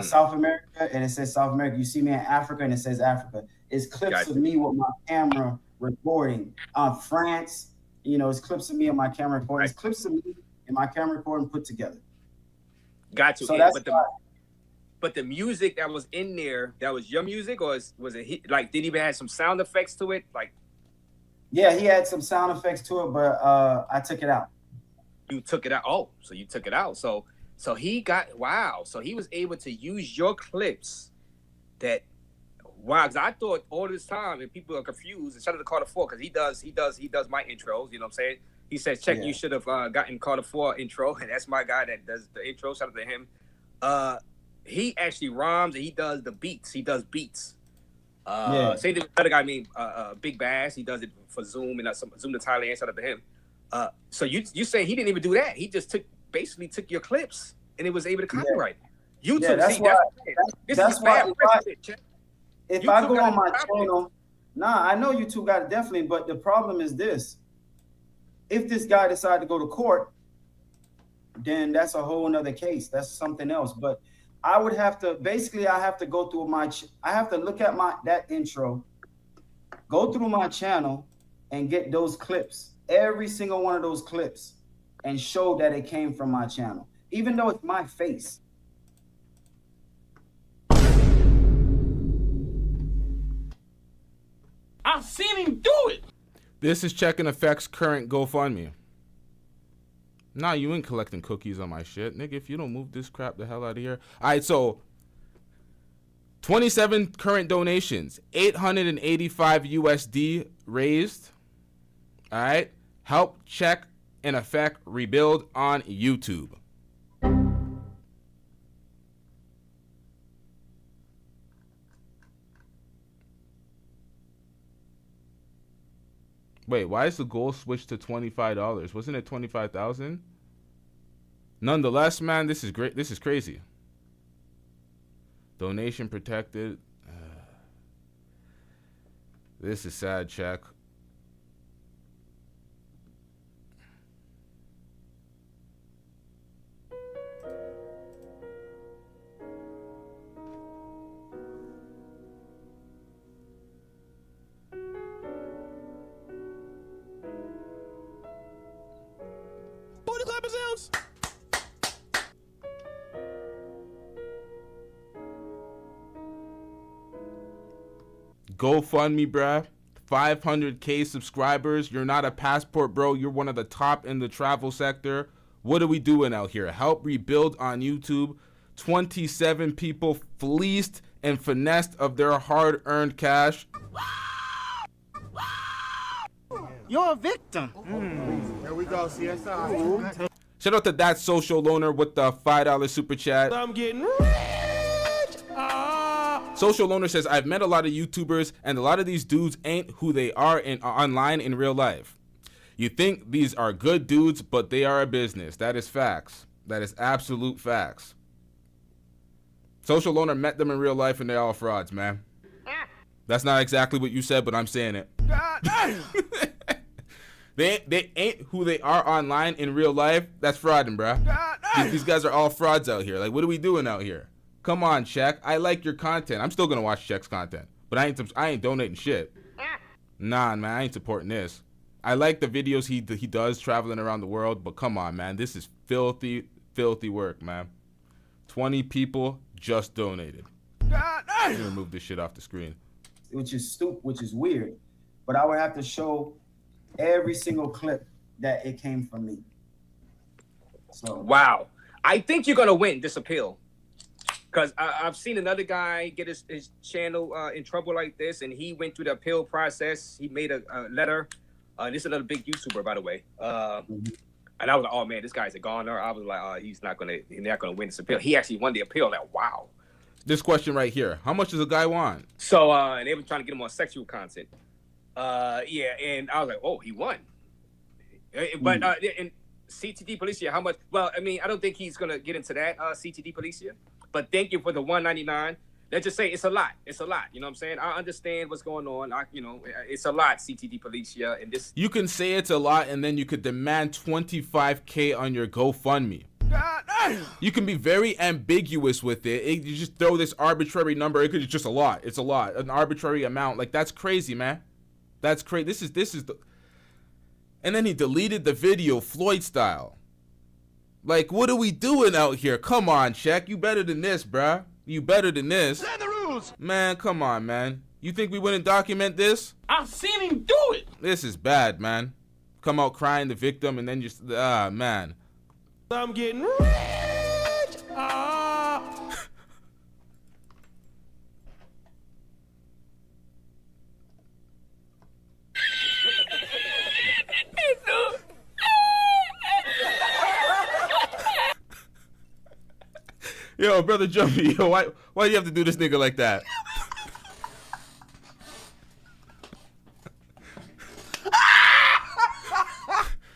South America and it says South America. You see me in Africa and it says Africa. It's clips of me with my camera recording. France, you know, it's clips of me and my camera recording. It's clips of me and my camera recording put together. Got you. So that's but the music that was in there, that was your music, or was it like, did he even have some sound effects to it? Like, yeah, he had some sound effects to it, but I took it out. You took it out. Oh, so you took it out. So he got, wow. So he was able to use your clips that, wow. Because I thought all this time, and people are confused, and shout out to Carter 4, because he does my intros, you know what I'm saying? He says, check, you should have gotten Carter 4 intro, and that's my guy that does the intro. Shout out to him. He actually rhymes and he does the beats. He does beats. Same thing with another guy named Big Bass. He does it for Zoom and Zoom to Thailand. Shout out to him. So you say he didn't even do that. He just basically took your clips and it was able to copyright. YouTube, that's why if I go on my channel, I know YouTube got it definitely, but the problem is this. If this guy decided to go to court, then that's a whole nother case. That's something else. But I would have to, I have to go through I have to look at that intro, go through my channel and get those clips, every single one of those clips, and show that it came from my channel, even though it's my face. I've seen him do it. This is Check and Effect's current GoFundMe. Nah, you ain't collecting cookies on my shit. Nigga, if you don't move this crap the hell out of here. All right, so 27 current donations, 885 USD raised. All right, help Check and Effect rebuild on YouTube. Wait, why is the goal switched to $25? Wasn't it 25,000? Nonetheless, man, this is great. This is crazy. Donation protected. This is sad, Check. Booty clapping sounds. GoFundMe, bruh. 500K subscribers. You're not a passport, bro. You're one of the top in the travel sector. What are we doing out here? Help rebuild on YouTube. 27 people fleeced and finessed of their hard-earned cash. You're a victim. Here we go, CSI. Shout out to that social loaner with the $5 super chat. I'm getting rich. Social loaner says, I've met a lot of YouTubers and a lot of these dudes ain't who they are online in real life. You think these are good dudes, but they are a business. That is facts. That is absolute facts. Social loaner met them in real life and they're all frauds, man. That's not exactly what you said, but I'm saying it. They ain't who they are online in real life. That's frauding, bruh. These guys are all frauds out here. Like, what are we doing out here? Come on, Check. I like your content. I'm still gonna watch Check's content, but I ain't donating shit. Nah, man, I ain't supporting this. I like the videos he does traveling around the world, but come on, man, this is filthy, filthy work, man. 20 people just donated. I'm gonna move this shit off the screen. Which is stupid, which is weird. But I would have to show every single clip that it came from me. So wow. I think you're gonna win this appeal. Because I've seen another guy get his channel in trouble like this, and he went through the appeal process. He made a letter. This is another big YouTuber, by the way. And I was like, oh man, this guy's a goner. I was like, he's not gonna win this appeal. He actually won the appeal. Like, wow. This question right here: how much does a guy want? So, and they were trying to get him on sexual content. Yeah, and I was like, oh, he won. But and CTD Policia, how much? Well, I mean, I don't think he's gonna get into that. CTD Policia. But thank you for the $199. Let's just say it's a lot. It's a lot. You know what I'm saying? I understand what's going on. It's a lot, CTD Policia. And this. You can say it's a lot, and then you could demand $25K on your GoFundMe. You can be very ambiguous with it. You just throw this arbitrary number. It could be just a lot. It's a lot. An arbitrary amount. Like, that's crazy, man. That's crazy. This is the. And then he deleted the video, Floyd style. Like, what are we doing out here? Come on, Czech. You better than this, bruh. You better than this. Set the rules. Man, come on, man. You think we wouldn't document this? I've seen him do it. This is bad, man. Come out crying the victim and then just, man. I'm getting rich. Yo, brother Jumpy, yo, why do you have to do this nigga like that?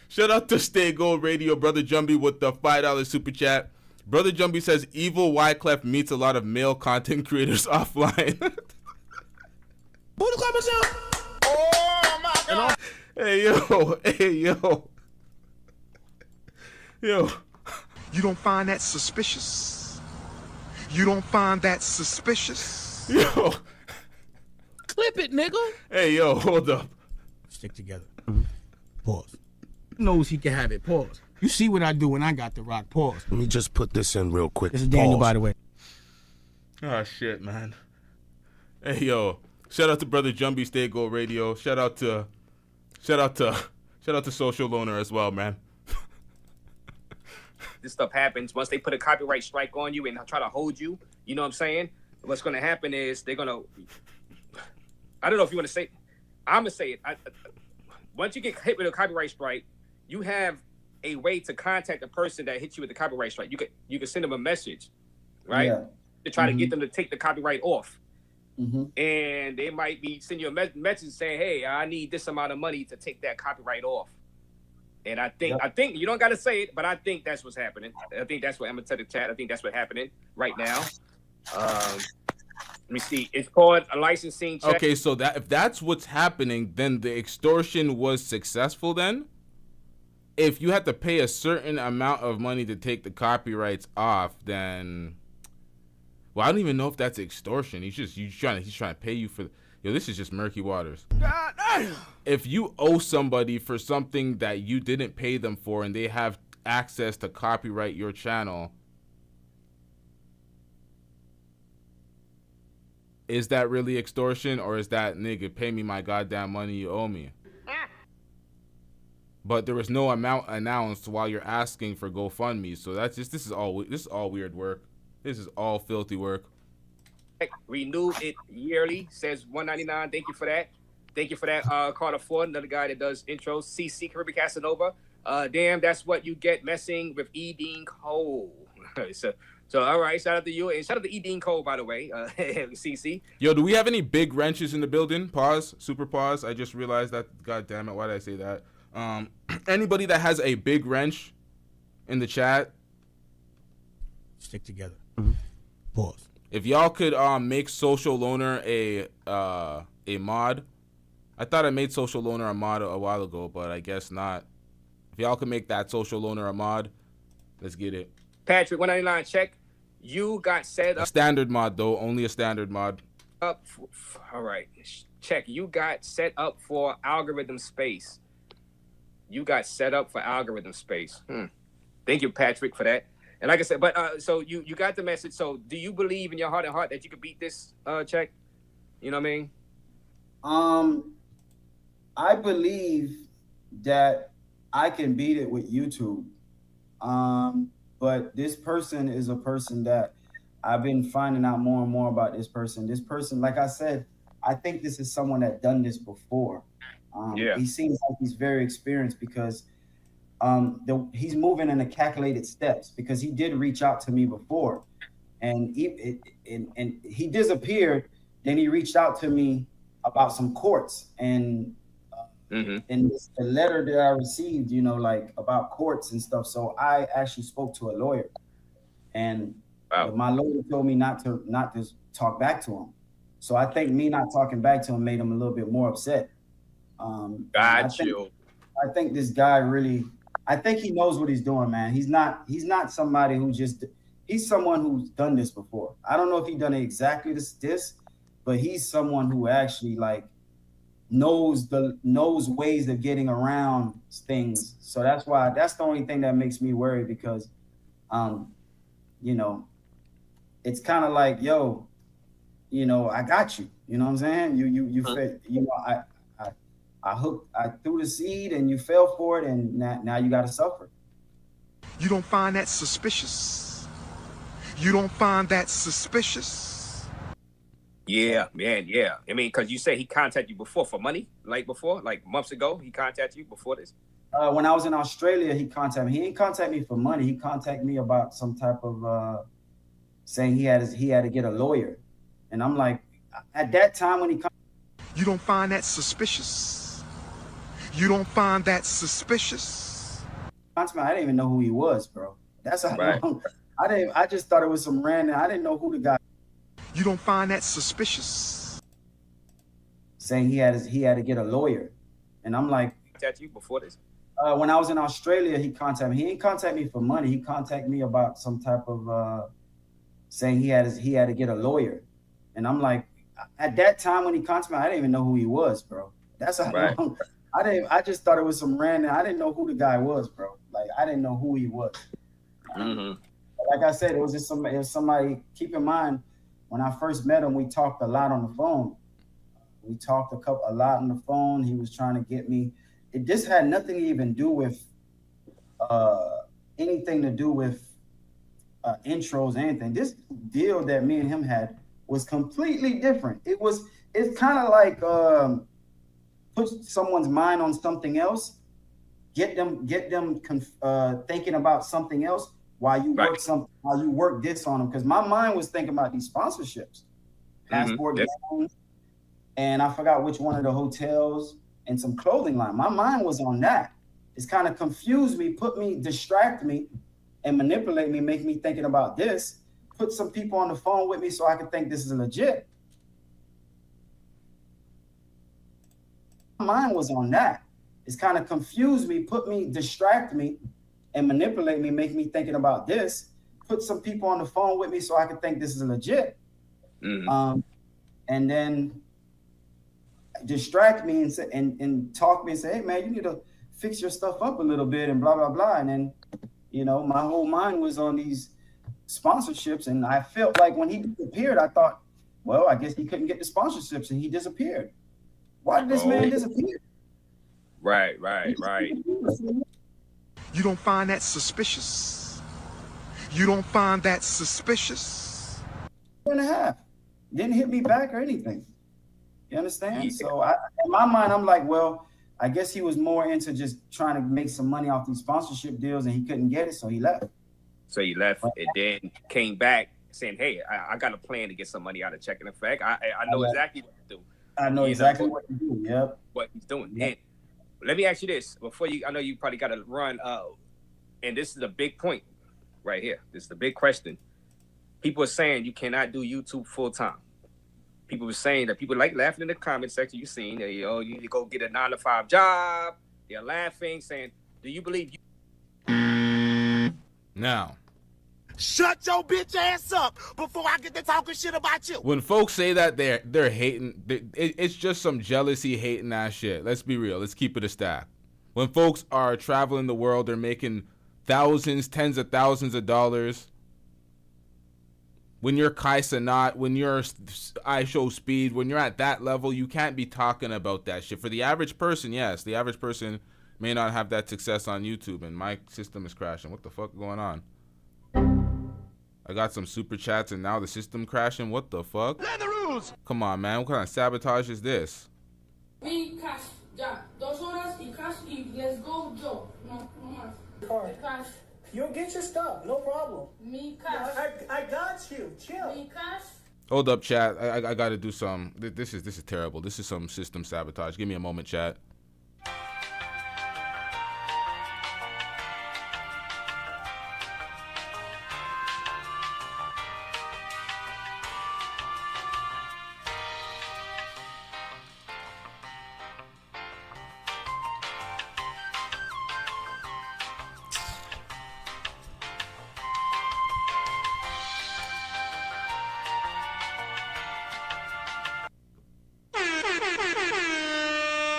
Shout out to Stay Gold Radio, brother Jumpy with the $5 super chat. Brother Jumpy says evil Wyclef meets a lot of male content creators offline. Booty clap myself. Oh my God. Hey yo. Yo. You don't find that suspicious? You don't find that suspicious? Yo. Clip it, nigga. Hey, yo, hold up. Stick together. Pause. Knows he can have it. Pause. You see what I do when I got the rock. Pause. Let me just put this in real quick. This is Daniel, by the way. Oh, shit, man. Hey, yo. Shout out to brother Jumpy, Stay Gold Radio. Shout out to Social Loner as well, man. This stuff happens once they put a copyright strike on you and try to hold you. You know what I'm saying? What's going to happen is they're going to. I don't know if you want to say. I'm gonna say it. Once you get hit with a copyright strike, you have a way to contact the person that hit you with the copyright strike. You could send them a message, right? Yeah. To try to get them to take the copyright off. Mm-hmm. And they might be send you a message saying, "Hey, I need this amount of money to take that copyright off." And I think you don't got to say it, but I think that's what's happening. I think that's what I'm gonna tell the chat. I think that's what's happening right now. Let me see. It's called a licensing check. Okay, so that if that's what's happening, then the extortion was successful. Then, if you had to pay a certain amount of money to take the copyrights off, then, well, I don't even know if that's extortion. He's trying to pay you for. Yo, this is just murky waters. If you owe somebody for something that you didn't pay them for and they have access to copyright your channel, is that really extortion, or is that, nigga, pay me my goddamn money you owe me? But there was no amount announced while you're asking for GoFundMe, so that's just this is all weird work. This is all filthy work. Renew it yearly, says $199. Thank you for that. Thank you for that, Carter Ford, another guy that does intros. CC Caribbean Casanova. Damn, that's what you get messing with E. Dean Cole. so all right, shout out to you, and shout out to E. Dean Cole, by the way, CC. Yo, do we have any big wrenches in the building? Pause, super pause. I just realized that. God damn it, why did I say that? Anybody that has a big wrench in the chat? Stick together. Pause. If y'all could make Social Loner a mod. I thought I made Social Loner a mod a while ago, but I guess not. If y'all could make that Social Loner a mod, let's get it. Patrick, $199 check. You got set up. A standard mod, though. Only a standard mod. All right. Check. You got set up for algorithm space. You got set up for algorithm space. Thank you, Patrick, for that. And like I said, but so you got the message. So do you believe in your heart and heart that you could beat this check? You know what I mean? I believe that I can beat it with YouTube. But this person is a person that I've been finding out more and more about this person. This person, like I said, I think this is someone that done this before. He seems like he's very experienced because he's moving in the calculated steps because he did reach out to me before, and he disappeared. Then he reached out to me about some courts and the letter that I received, you know, like about courts and stuff. So I actually spoke to a lawyer, and my lawyer told me not to talk back to him. So I think me not talking back to him made him a little bit more upset. I think this guy really, I think he knows what he's doing, man. He's not somebody who he's someone who's done this before. I don't know if he done it exactly this, but he's someone who actually like knows ways of getting around things. So that's the only thing that makes me worry because, you know, it's kind of like, yo, you know, I got you. You know what I'm saying? You fed, you know, I threw the seed and you fell for it, and now you got to suffer. You don't find that suspicious? You don't find that suspicious? Yeah, man, yeah. I mean, because you say he contacted you before for money, like months ago, he contacted you before this? When I was in Australia, he contacted me. He didn't contact me for money. He contacted me about some type of saying he had to get a lawyer. And I'm like, at that time when you don't find that suspicious? You don't find that suspicious? I didn't even know who he was, bro. That's how I just thought it was some random. I didn't know who the guy. You don't find that suspicious? Saying he had to get a lawyer, and I'm like, contacted you before this? When I was in Australia, he contacted me. He didn't contact me for money. He contacted me about some type of saying he had to get a lawyer, and I'm like, at that time when he contacted me, I didn't even know who he was, bro. That's how I just thought it was some random. I didn't know who the guy was, bro. Like I didn't know who he was. Like I said, it was just somebody. Keep in mind, when I first met him, we talked a lot on the phone. We talked a lot on the phone. He was trying to get me. This had nothing to even do with anything to do with intros, anything. This deal that me and him had was completely different. It's kind of like put someone's mind on something else, get them thinking about something else while you work this on them. Because my mind was thinking about these sponsorships, passport games, and I forgot which one of the hotels and some clothing line. My mind was on that. It's kind of confused me, distract me, and manipulate me, make me thinking about this. Put some people on the phone with me so I could think this is legit. My mind was on that. It's kind of confused me, distract me, and manipulate me, make me thinking about this. Put some people on the phone with me so I could think this is legit. And then distract me and talk me and say, hey man, you need to fix your stuff up a little bit and blah, blah, blah. And then, you know, my whole mind was on these sponsorships. And I felt like when he disappeared, I thought, well, I guess he couldn't get the sponsorships and he disappeared. Why did this man disappear? Right. You don't find that suspicious? You don't find that suspicious? 2.5. Didn't hit me back or anything. You understand? Yeah. So in my mind, I'm like, well, I guess he was more into just trying to make some money off these sponsorship deals and he couldn't get it, so he left. So he left and then came back saying, hey, I got a plan to get some money out of Check in Effect. I know exactly what to do. I know exactly what to do. Yep. What he's doing. Yep. And let me ask you this before I know you probably got to run. And this is a big point right here. This is the big question. People are saying you cannot do YouTube full time. People were saying that people like laughing in the comment section. You've seen that, you need to go get a 9-to-5 job. They're laughing, saying, do you believe you? Now, shut your bitch ass up before I get to talking shit about you. When folks say that they're hating, it's just some jealousy, hating ass shit. Let's be real. Let's keep it a stack. When folks are traveling the world, they're making thousands, tens of thousands of dollars. When you're Kaisa not, when you're I Show Speed, when you're at that level, you can't be talking about that shit. For the average person, yes, the average person may not have that success on YouTube, and my system is crashing. What the fuck going on? I got some super chats, and now the system crashing. What the fuck? Learn the rules. Come on, man. What kind of sabotage is this? Me cash, ya. 2 horas y cash y let's go, Joe. No más. Cash. You'll get your stuff, no problem. Me cash. I got you. Chill. Me cash. Hold up, chat. I got to do some. This is terrible. This is some system sabotage. Give me a moment, chat.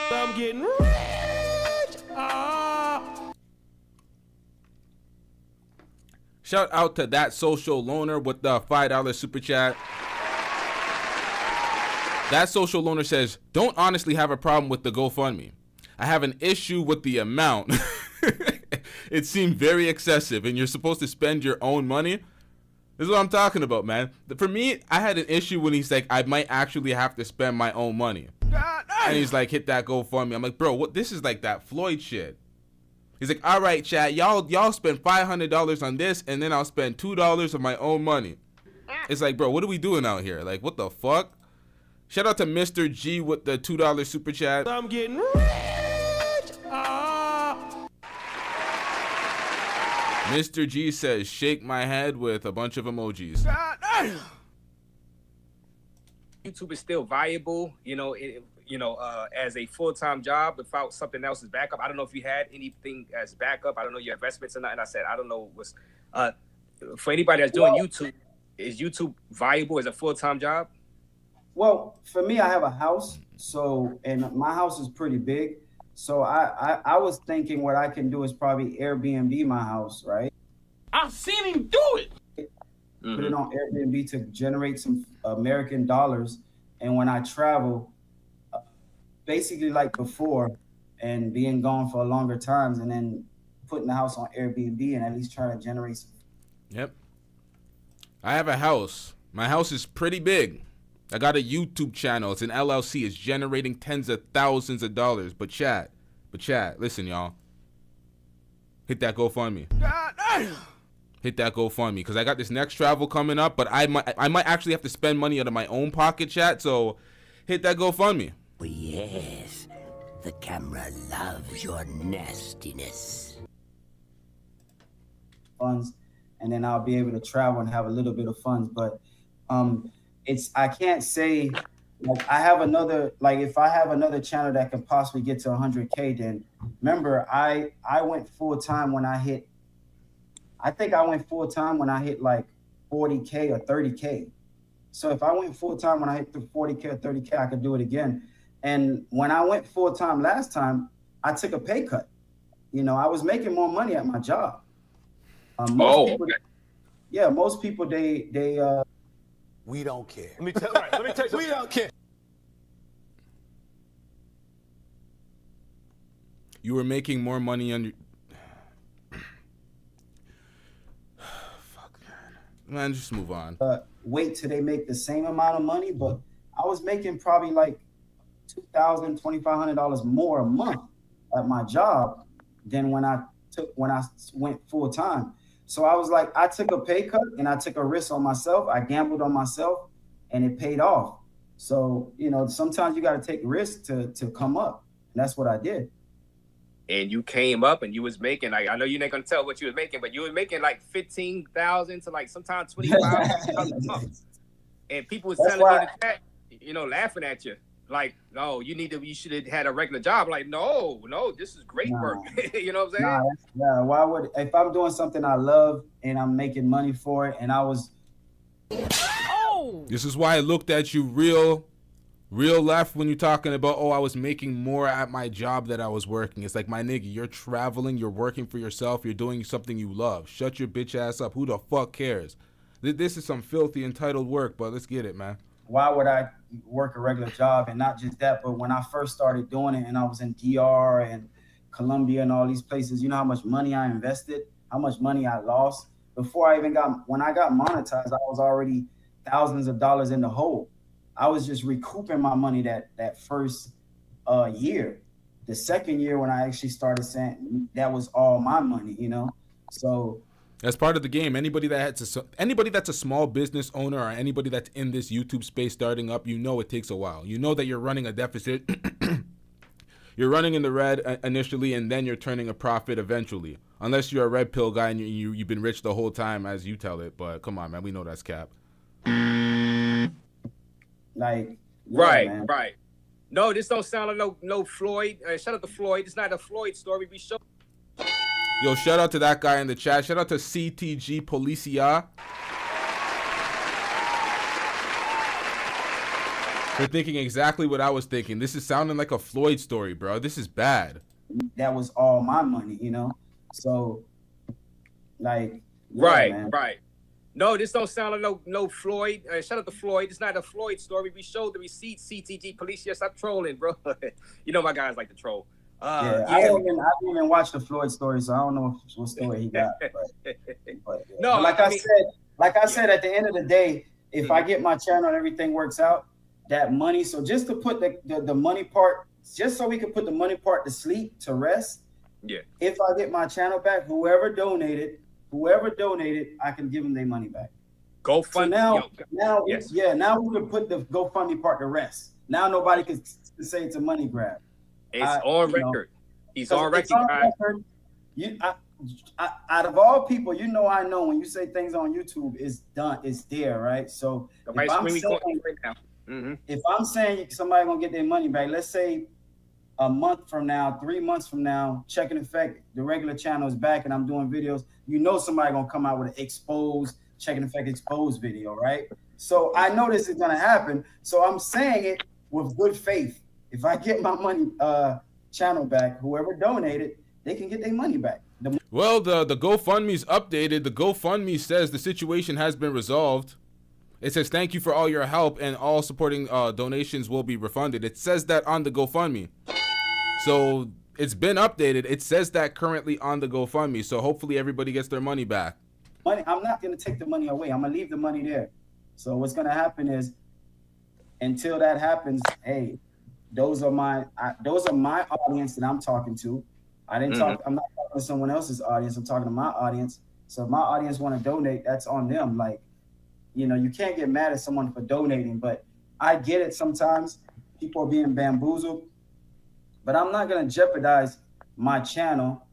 I'm getting rich. Shout out to that social loner with the $5 super chat. That social loner says, don't honestly have a problem with the GoFundMe. I have an issue with the amount. It seemed very excessive, and you're supposed to spend your own money. This is what I'm talking about, man. For me, I had an issue when he's like, I might actually have to spend my own money. And he's like, hit that GoFundMe. I'm like, bro, what? This is like that Floyd shit. He's like, all right, chat, y'all spend $500 on this, and then I'll spend $2 of my own money. It's like, bro, what are we doing out here? Like, what the fuck? Shout out to Mr. G with the $2 super chat. I'm getting rich. Mr. G says, shake my head with a bunch of emojis. YouTube is still viable, as a full-time job without something else as backup. I don't know if you had anything as backup. I don't know your investments or not. And I said, I don't know what's for anybody that's doing YouTube, is YouTube viable as a full-time job? Well, for me, I have a house, and my house is pretty big. So I was thinking what I can do is probably Airbnb my house, right? I've seen him do it. Put it on Airbnb to generate some American dollars. And when I travel, basically like before, and being gone for longer times, and then putting the house on Airbnb and at least trying to generate some. Yep. I have a house. My house is pretty big. I got a YouTube channel. It's an LLC. It's generating tens of thousands of dollars. But chat, listen, y'all. Hit that GoFundMe. Hit that GoFundMe, because I got this next travel coming up, but I might actually have to spend money out of my own pocket, chat. So hit that GoFundMe. Oh, yes. The camera loves your nastiness. Funds, and then I'll be able to travel and have a little bit of funds. But I can't say, like, I have another, like, if I have another channel that can possibly get to 100K, then remember, I went full time when I hit, I think I went full time when I hit like 40K or 30K. So if I went full time when I hit the 40K or 30K, I could do it again. And when I went full time last time, I took a pay cut. I was making more money at my job. Most people, they we don't care. Let me tell you, we don't care. You were making more money on your... Fuck, man, just move on. Wait till they make the same amount of money, but I was making probably like $2,000, $2,500 more a month at my job than when I went full time. So I was like, I took a pay cut and I took a risk on myself. I gambled on myself and it paid off. So, sometimes you got to take risks to come up. And that's what I did. And you came up and you was making, like, I know you're not going to tell what you was making, but you were making like 15,000 to like sometimes 25,000 a month. And people was telling me that, laughing at you. Like, no, you should have had a regular job. Like, no, this is great work. You know what I'm saying? Why would, if I'm doing something I love and I'm making money for it, and I was. This is why I looked at you real Real left when you're talking about, oh, I was making more at my job that I was working. It's like, my nigga, you're traveling, you're working for yourself, you're doing something you love. Shut your bitch ass up. Who the fuck cares? This is some filthy entitled work, but let's get it, man. Why would I work a regular job? And not just that, but when I first started doing it and I was in DR and Colombia and all these places, you know how much money I invested, how much money I lost? Before I even when I got monetized, I was already thousands of dollars in the hole. I was just recouping my money that first year. The second year when I actually started saying that was all my money, you know? So that's part of the game. Anybody that's a small business owner or anybody that's in this YouTube space starting up, you know it takes a while. You know that you're running a deficit. You're running in the red initially, and then you're turning a profit eventually. Unless you're a red pill guy and you've been rich the whole time, as you tell it. But come on, man, we know that's cap. Like, right, man. right. No, this don't sound like no Floyd. Shout out to Floyd. It's not a Floyd story. We show. Yo, shout out to that guy in the chat. Shout out to CTG Policia for thinking exactly what I was thinking. This is sounding like a Floyd story, bro. This is bad. That was all my money, you know? So, like, right, man. right. No, this don't sound like no Floyd. Shout out to Floyd. It's not a Floyd story. We showed the receipt. CTG Policia. Stop trolling, bro. You know my guys like to troll. I didn't even watch the Floyd story, so I don't know what story he got. But no, but like I said, at the end of the day, if I get my channel and everything works out, that money. So just to put the money part, just so we can put the money part to sleep, to rest. Yeah. If I get my channel back, whoever donated, I can give them their mony back. GoFundMe. So now yes. We can put the GoFundMe part to rest. Now nobody can say it's a money grab. It's on record. He's on record. Out of all people, you know, I know when you say things on YouTube, it's done, it's there, right? So if I'm saying somebody gonna get their money back, let's say a month from now, 3 months from now, Check in Effect, the regular channel is back and I'm doing videos, you know somebody gonna come out with an Check in Effect exposed video, right? So I know this is gonna happen. So I'm saying it with good faith. If I get my money channel back, whoever donated, they can get their money back. Well, the GoFundMe's updated. The GoFundMe says the situation has been resolved. It says thank you for all your help and all supporting donations will be refunded. It says that on the GoFundMe. So it's been updated. It says that currently on the GoFundMe. So hopefully everybody gets their money back. I'm not going to take the money away. I'm going to leave the money there. So what's going to happen is until that happens, hey, those are my audience that I'm talking to. I'm not talking to someone else's audience. I'm talking to my audience. So if my audience want to donate, that's on them. Like, you know, you can't get mad at someone for donating, but I get it. Sometimes people are being bamboozled, but I'm not going to jeopardize my channel.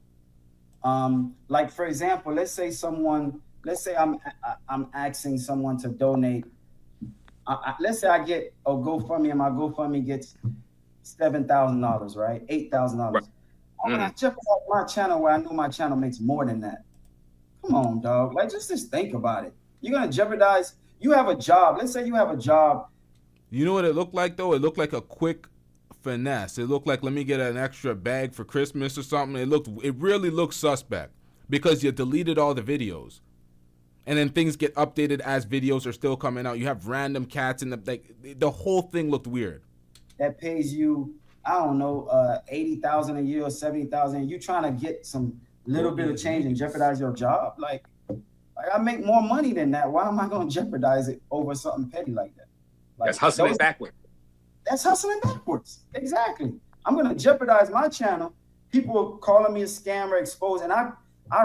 Like for example, let's say I'm asking someone to donate. Let's say I get a GoFundMe and my GoFundMe gets $7,000, right? $8,000. I'm gonna jeopardize my channel where I know my channel makes more than that. Come on, dog. Like just think about it. You're gonna jeopardize. You have a job. Let's say you have a job. You know what it looked like though? It looked like a quick finesse. It looked like, let me get an extra bag for Christmas or something. It really looked suspect because you deleted all the videos. And then things get updated as videos are still coming out. You have random cats in the whole thing looked weird. That pays you, I don't know, $80,000 a year or $70,000. You trying to get some little bit of change and jeopardize your job? Like I make more money than that. Why am I going to jeopardize it over something petty like that? Like, that's hustling backwards. That's hustling backwards. Exactly. I'm going to jeopardize my channel. People are calling me a scammer, exposed, and I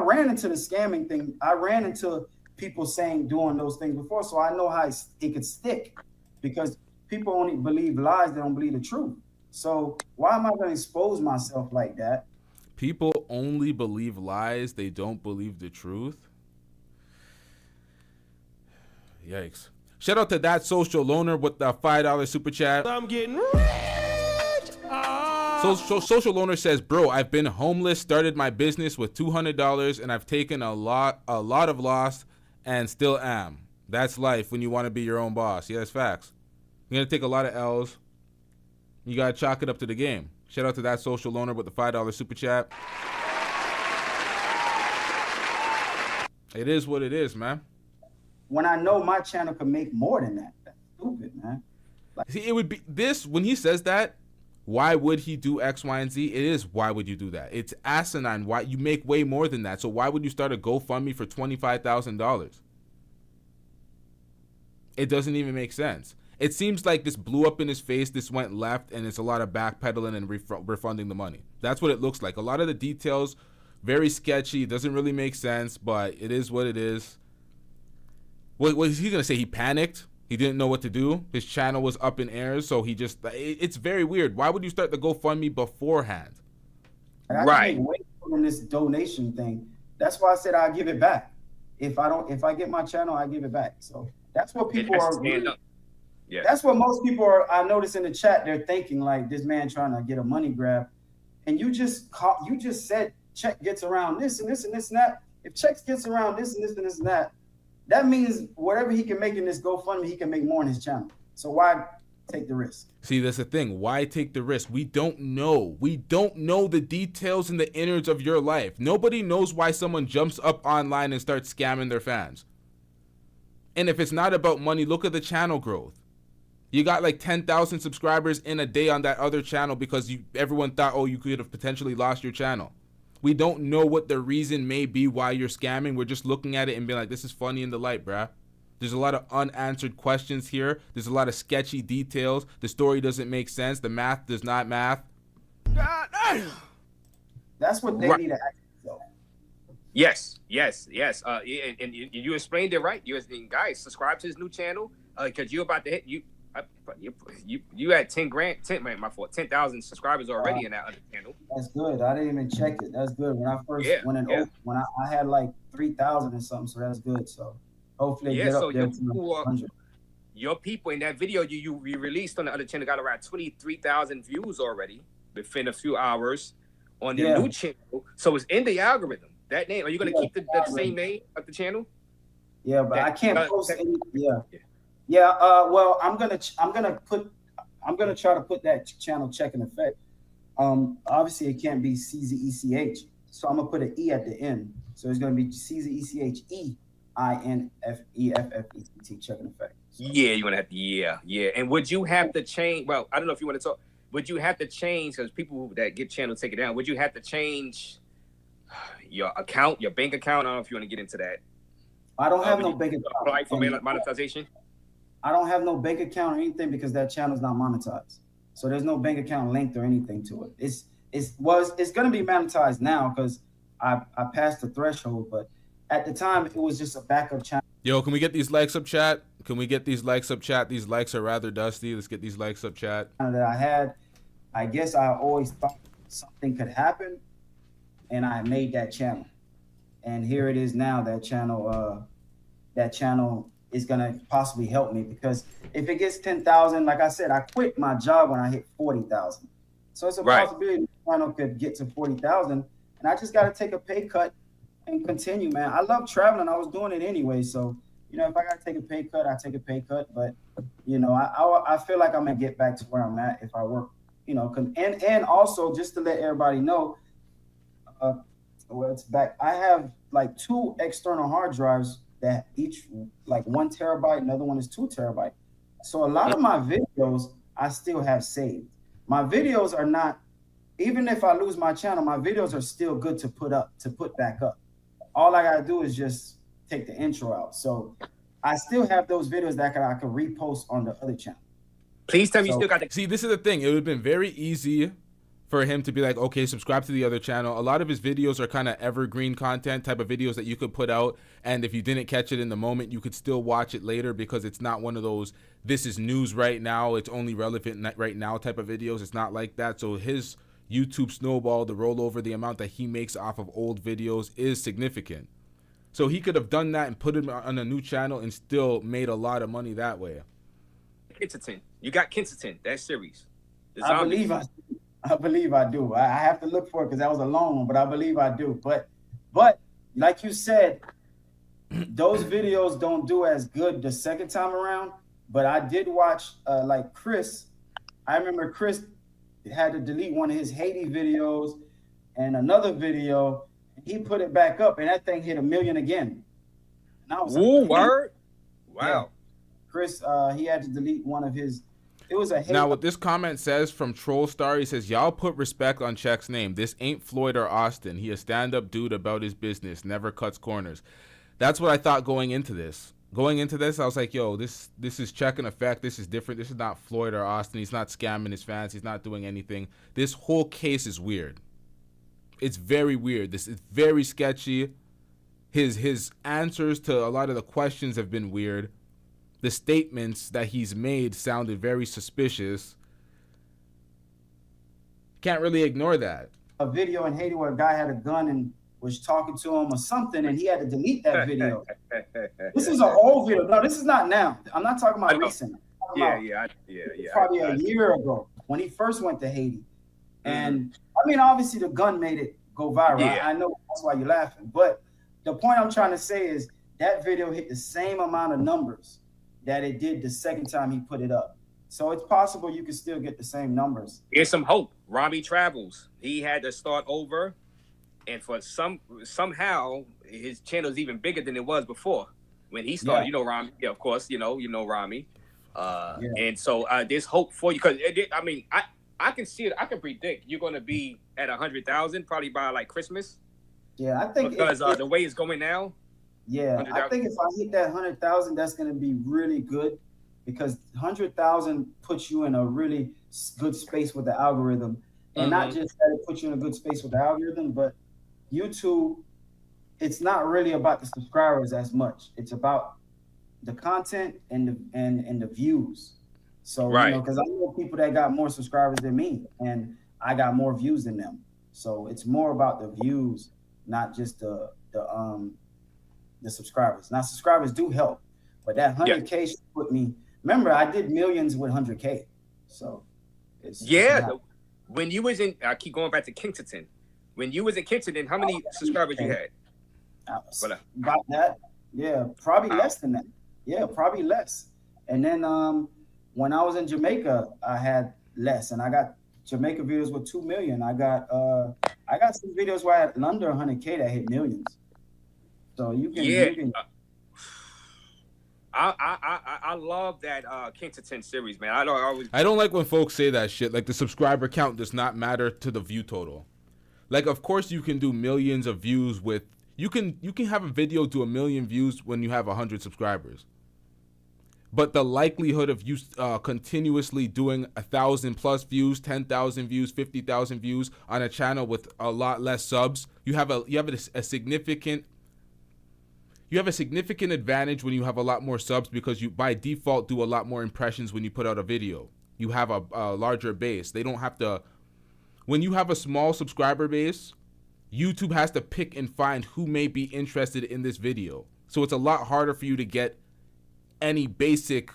ran into the scamming thing. I ran into people doing those things before, so I know how it could stick because people only believe lies, they don't believe the truth. So why am I going to expose myself like that? People only believe lies, they don't believe the truth. Yikes. Shout out to that social loner with the $5 super chat. I'm getting rich. Social loner says, bro, I've been homeless, started my business with $200, and I've taken a lot of loss and still am. That's life when you want to be your own boss. Yeah, that's facts. You're going to take a lot of L's. You gotta chalk it up to the game. Shout out to that social loaner with the $5 super chat. It is what it is, man. When I know my channel can make more than that, that's stupid, man. Like, see, it would be this when he says that. Why would he do X, Y, and Z? It is why would you do that? It's asinine. Why you make way more than that? So why would you start a GoFundMe for $25,000? It doesn't even make sense. It seems like this blew up in his face, this went left, and it's a lot of backpedaling and refunding the money. That's what it looks like. A lot of the details, very sketchy, doesn't really make sense, but it is what it is. What is he going to say? He panicked? He didn't know what to do? His channel was up in air, so he just... It's very weird. Why would you start the GoFundMe beforehand? I can wait on this donation thing. That's why I said I'll give it back. If I get my channel, I give it back. So that's what people are... Yeah. That's what most people are. I notice in the chat, they're thinking like this man trying to get a money grab, and you just said Czech gets around this and this and this and that. If Czech gets around this and this and this and that, that means whatever he can make in this GoFundMe, he can make more in his channel. So why take the risk? See, that's the thing. Why take the risk? We don't know. We don't know the details and the innards of your life. Nobody knows why someone jumps up online and starts scamming their fans. And if it's not about money, look at the channel growth. You got like 10,000 subscribers in a day on that other channel because everyone thought, oh, you could have potentially lost your channel. We don't know what the reason may be why you're scamming. We're just looking at it and being like, this is funny in the light, bruh. There's a lot of unanswered questions here. There's a lot of sketchy details. The story doesn't make sense. The math does not math. That's what they need to ask themselves. Yes. And you explained it right. Guys, subscribe to his new channel because you're about to hit you had 10,000 subscribers already in that other channel. That's good. I didn't even check it. That's good. When I first went in, when I had like 3,000 and something, so that's good. So hopefully get up there to 100. Your people in that video you released on the other channel got around 23,000 views already within a few hours on the new channel. So it's in the algorithm. That name, are you going to keep the same name of the channel? Yeah, but I can't post any. Well, I'm gonna try to put that channel Czech in effect. Obviously it can't be CZECH, so I'm gonna put an E at the end. So it's gonna be CZECHEINFEFFECT Czech in effect. Yeah, you're gonna have to. Yeah. And would you have to change? Well, I don't know if you want to talk. Would you have to change because people that get channels take it down? Would you have to change your account, your bank account? I don't know if you want to get into that. I don't have no bank account. Apply for monetization. I don't have no bank account or anything because that channel is not monetized. So there's no bank account linked or anything to it. It's going to be monetized now because I passed the threshold, but at the time it was just a backup channel. Yo, can we get these likes up, chat? Can we get these likes up, chat? These likes are rather dusty. Let's get these likes up, chat. That I had, I guess I always thought something could happen, and I made that channel, and here it is now. That channel is gonna possibly help me because if it gets 10,000, like I said, I quit my job when I hit 40,000. So it's a possibility the channel could get to 40,000, and I just got to take a pay cut and continue, man. I love traveling. I was doing it anyway, so if I got to take a pay cut, I take a pay cut. But I feel like I'm gonna get back to where I'm at if I work, and also just to let everybody know, it's back. I have like 2 external hard drives that each like 1 terabyte, another one is 2 terabyte. So a lot of my videos I still have saved. My videos are not, even if I lose my channel, my videos are still good to put back up. All I gotta do is just take the intro out. So I still have those videos that I can repost on the other channel. Please tell me you still got the... See, this is the thing. It would have been very easy for him to be like, okay, subscribe to the other channel. A lot of his videos are kind of evergreen content type of videos that you could put out. And if you didn't catch it in the moment, you could still watch it later because it's not one of those, this is news right now, it's only relevant right now type of videos. It's not like that. So his YouTube snowball, the rollover, the amount that he makes off of old videos is significant. So he could have done that and put it on a new channel and still made a lot of money that way. Kensington. You got Kensington, that series. I believe I do. I have to look for it because that was a long one, but I believe I do. But like you said, those videos don't do as good the second time around. But I did watch like Chris. I remember Chris had to delete one of his Haiti videos and another video. He put it back up, and that thing hit 1 million again. And I was Ooh, like, word? Wow. Yeah. Chris, he had to delete one of his. It was a hate. Now, what this comment says from Troll Star, he says, y'all put respect on Czech's name. This ain't Floyd or Austin. He a stand-up dude about his business, never cuts corners. That's what I thought going into this. Going into this, I was like, yo, this is Czech in effect. This is different. This is not Floyd or Austin. He's not scamming his fans. He's not doing anything. This whole case is weird. It's very weird. This is very sketchy. His answers to a lot of the questions have been weird. The statements that he's made sounded very suspicious. Can't really ignore that. A video in Haiti where a guy had a gun and was talking to him or something, and he had to delete that video. This is an old video. No, this is not now. I'm not talking about recent. Yeah. Probably a year ago when he first went to Haiti. And I mean, obviously the gun made it go viral. Yeah. I know that's why you're laughing. But the point I'm trying to say is that video hit the same amount of numbers that it did the second time he put it up. So it's possible you can still get the same numbers. Here's some hope. Robbie Travels. He had to start over, and for somehow his channel is even bigger than it was before when he started. Yeah. You know Rami, yeah, of course. You know Rami. And so there's hope for you because I mean I can see it. I can predict you're going to be at 100,000 probably by like Christmas. Yeah, I think because the way it's going now. Yeah, I think if I hit that 100,000, that's going to be really good because 100,000 puts you in a really good space with the algorithm. And not just that it puts you in a good space with the algorithm, but YouTube, it's not really about the subscribers as much. It's about the content and the views. So, you know, because I know people that got more subscribers than me, and I got more views than them. So it's more about the views, not just the subscribers. Now, subscribers do help, but that 100K should put me. Remember, I did millions with 100K. So, it's when you was in, I keep going back to Kingston. When you was in Kingston, how many subscribers you had? About that, yeah, probably less than that. Yeah, probably less. And then when I was in Jamaica, I had less, and I got Jamaica videos with 2 million. I got some videos where I had under 100K that hit millions. So you can. I love that Kingston series, man. I don't like when folks say that shit. Like the subscriber count does not matter to the view total. Like, of course, you can do millions of views with. You can have a video do 1 million views when you have 100 subscribers. But the likelihood of you continuously doing 1,000+ views, 10,000 views, 50,000 views on a channel with a lot less subs, you have a significant advantage when you have a lot more subs because you by default do a lot more impressions when you put out a video. You have a larger base. They don't have to. When you have a small subscriber base, YouTube has to pick and find who may be interested in this video. So it's a lot harder for you to get any basic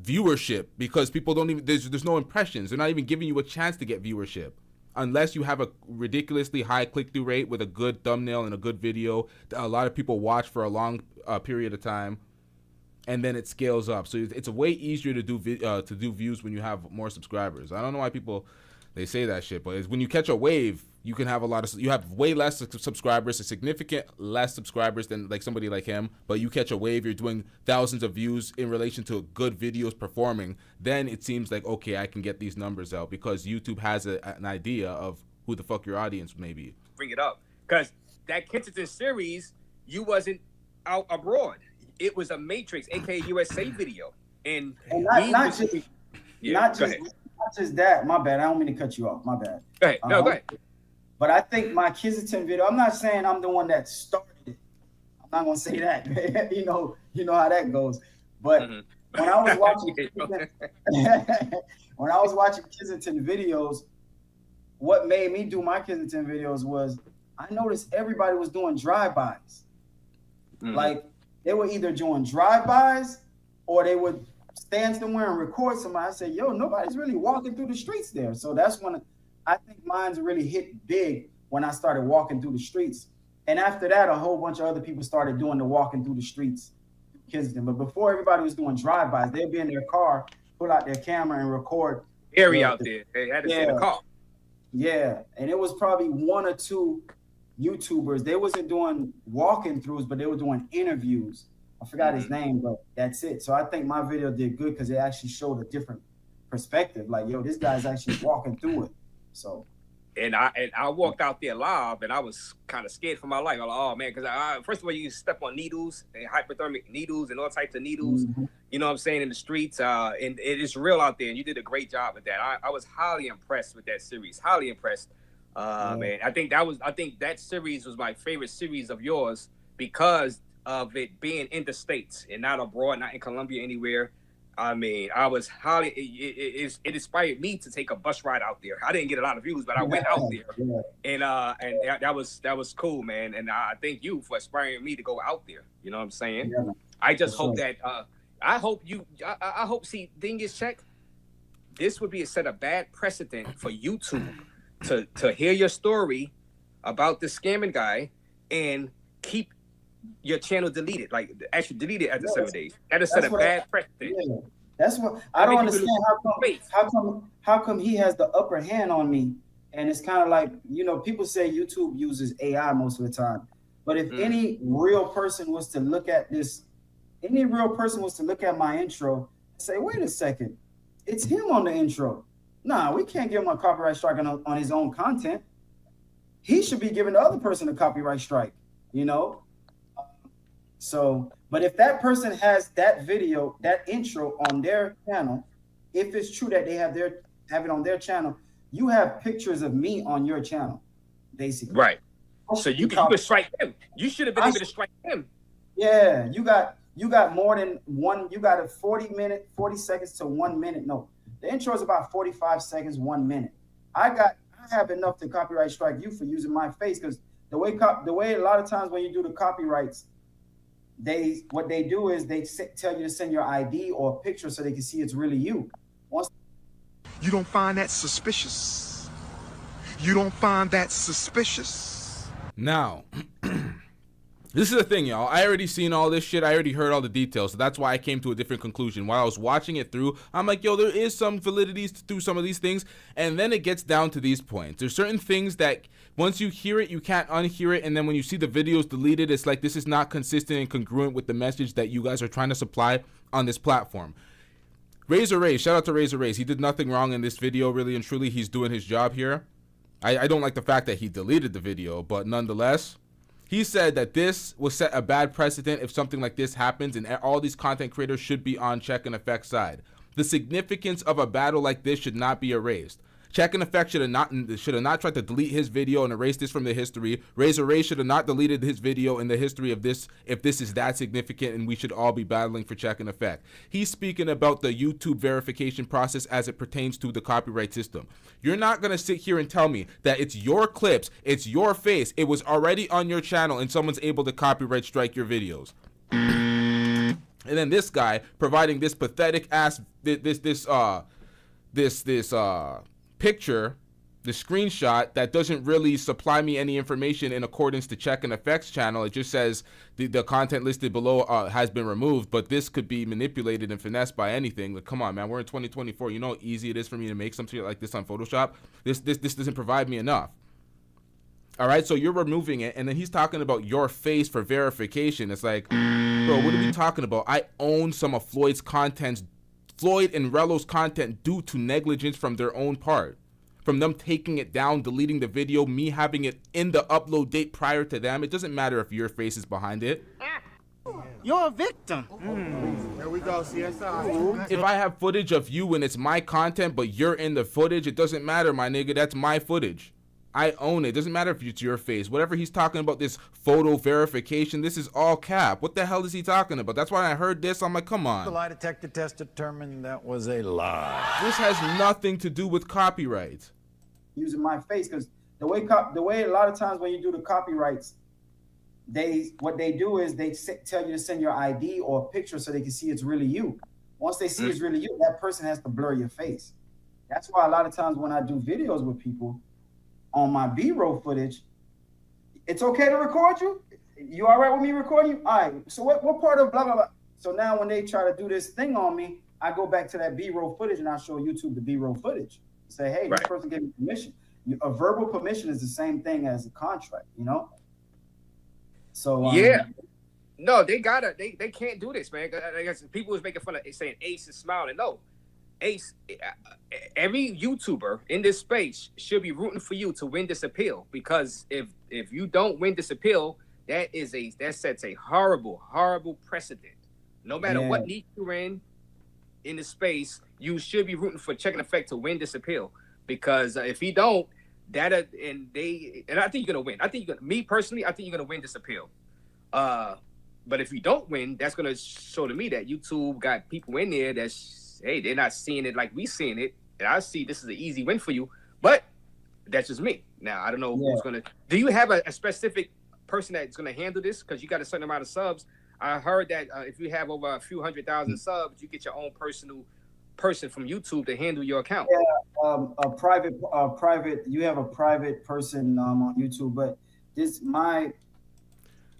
viewership because people don't even there's no impressions. They're not even giving you a chance to get viewership unless you have a ridiculously high click-through rate with a good thumbnail and a good video that a lot of people watch for a long period of time, and then it scales up. So it's way easier to do views when you have more subscribers. I don't know why people they say that shit, but when you catch a wave, you can have you have way less subscribers, a significant less subscribers than like somebody like him, but you catch a wave, you're doing thousands of views in relation to good videos performing, then it seems like, okay, I can get these numbers out because YouTube has an idea of who the fuck your audience may be. Bring it up. Because that Kingston series, you wasn't out abroad. It was a Matrix, aka USA video. And not just that. My bad. I don't mean to cut you off. My bad. Go ahead. No, go ahead. But I think my Kingston video, I'm not saying I'm the one that started it. I'm not gonna say that. you know how that goes. But when I was watching Kingston videos, what made me do my Kingston videos was I noticed everybody was doing drive-bys. Like they were either doing drive-bys or they would stand somewhere and record somebody. I said, yo, nobody's really walking through the streets there. So that's when I think mine's really hit big when I started walking through the streets. And after that, a whole bunch of other people started doing the walking through the streets. But before everybody was doing drive-bys, they'd be in their car, pull out their camera and record Area Yeah. out there. They had to stay in the car. Yeah, and it was probably 1 or 2 YouTubers. They wasn't doing walking throughs, but they were doing interviews. I forgot his name, but that's it. So I think my video did good because it actually showed a different perspective. Like, yo, this guy's actually walking through it. So. And I walked out there live, and I was kind of scared for my life. I'm like, oh man, because first of all, you step on needles, and hypothermic needles, and all types of needles. You know what I'm saying, in the streets, and it is real out there. And you did a great job with that. I was highly impressed with that series. Highly impressed, man. I think that series was my favorite series of yours because of it being in the States and not abroad, not in Colombia, anywhere. I mean, I was highly. It inspired me to take a bus ride out there. I didn't get a lot of views, but I went out there, and that was cool, man. And I thank you for inspiring me to go out there. You know what I'm saying? Yeah, I just hope that. I hope See, thing is, Czech. This would be a set of bad precedent for YouTube to hear your story about the scamming guy and keep your channel deleted, like actually deleted after 7 days. That is set a bad precedent. Yeah. That's what I don't understand. How come he has the upper hand on me? And it's kind of like, you know, people say YouTube uses AI most of the time, but if any real person was to look at this, any real person was to look at my intro and say, wait a second, it's him on the intro. Nah, we can't give him a copyright strike on his own content. He should be giving the other person a copyright strike, you know? So, but if that person has that video, that intro on their channel, if it's true that they have it on their channel, you have pictures of me on your channel, basically. Right. So you could strike him. You should have been able to strike him. Yeah, you got more than one. You got a 40 seconds to 1 minute. No, the intro is about 45 seconds, 1 minute. I have enough to copyright strike you for using my face, because the way a lot of times when you do the copyrights, what they do is they tell you to send your ID or a picture so they can see it's really you. You don't find that suspicious? You don't find that suspicious? Now, this is the thing, y'all. I already seen all this shit. I already heard all the details. So that's why I came to a different conclusion. While I was watching it through, I'm like, yo, there is some validity through some of these things. And then it gets down to these points. There's certain things that once you hear it, you can't unhear it. And then when you see the videos deleted, it's like this is not consistent and congruent with the message that you guys are trying to supply on this platform. Razor Ray, shout out to Razor Ray. He did nothing wrong in this video, really and truly. He's doing his job here. I don't like the fact that he deleted the video, but nonetheless, he said that this will set a bad precedent if something like this happens, and all these content creators should be on Check and Effect's side. The significance of a battle like this should not be erased. Check and Effect should have not tried to delete his video and erase this from the history. Razor Ray should have not deleted his video in the history of this if this is that significant, and we should all be battling for Check and Effect. He's speaking about the YouTube verification process as it pertains to the copyright system. You're not going to sit here and tell me that it's your clips, it's your face, it was already on your channel, and someone's able to copyright strike your videos. And then this guy providing this pathetic ass picture, the screenshot that doesn't really supply me any information in accordance to Check and Effect's channel. It just says the content listed below has been removed, but this could be manipulated and finessed by anything. Like, come on, man, we're in 2024. You know how easy it is for me to make something like this on Photoshop? This doesn't provide me enough. All right, so you're removing it, and then he's talking about your face for verification. It's like, bro, what are we talking about? I own some of Floyd and Rello's content due to negligence from their own part. From them taking it down, deleting the video, me having it in the upload date prior to them. It doesn't matter if your face is behind it. You're a victim. There we go, CSI. If I have footage of you and it's my content, but you're in the footage, it doesn't matter, my nigga. That's my footage. I own it. It doesn't matter if it's your face. Whatever he's talking about, this photo verification, this is all cap. What the hell is he talking about? That's why I heard this. I'm like, come on. The lie detector test determined that was a lie. This has nothing to do with copyright. Using my face, because the way a lot of times when you do the copyrights, what they do is they tell you to send your ID or a picture so they can see it's really you. Once they see it's really you, that person has to blur your face. That's why a lot of times when I do videos with people, on my B-roll footage, it's okay to record you? You all right with me recording you? All right, so what part of blah, blah, blah? So now when they try to do this thing on me, I go back to that B-roll footage and I show YouTube the B-roll footage. Say, hey, this person gave me permission. A verbal permission is the same thing as a contract, you know? So no, they can't do this, man. I guess people was making fun of saying Ace is smiling. No, Ace, every YouTuber in this space should be rooting for you to win this appeal, because if you don't win this appeal, that sets a horrible precedent. No matter what niche you're in the space, you should be rooting for Check in Effect to win this appeal, because if he don't, and I think you're gonna win. Me personally, I think you're gonna win this appeal. But if you don't win, that's gonna show to me that YouTube got people in there that's, hey, they're not seeing it like we seeing it, and I see this is an easy win for you. But that's just me. Now I don't know who's gonna. Do you have a specific person that's gonna handle this? Because you got a certain amount of subs. I heard that if you have over a few 100,000 subs, you get your own personal person from YouTube to handle your account. Yeah, a private. You have a private person on YouTube, but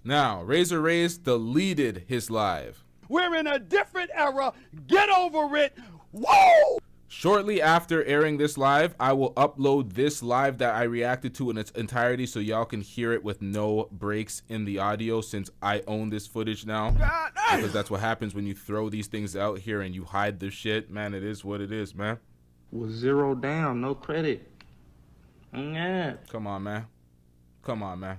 Now, Razor Rays deleted his live. We're in a different era. Get over it. Whoa! Shortly after airing this live, I will upload this live that I reacted to in its entirety so y'all can hear it with no breaks in the audio, since I own this footage now. Because that's what happens when you throw these things out here and you hide the shit. Man, it is what it is, man. Was 0 down, no credit. Yeah. Come on, man. Come on, man.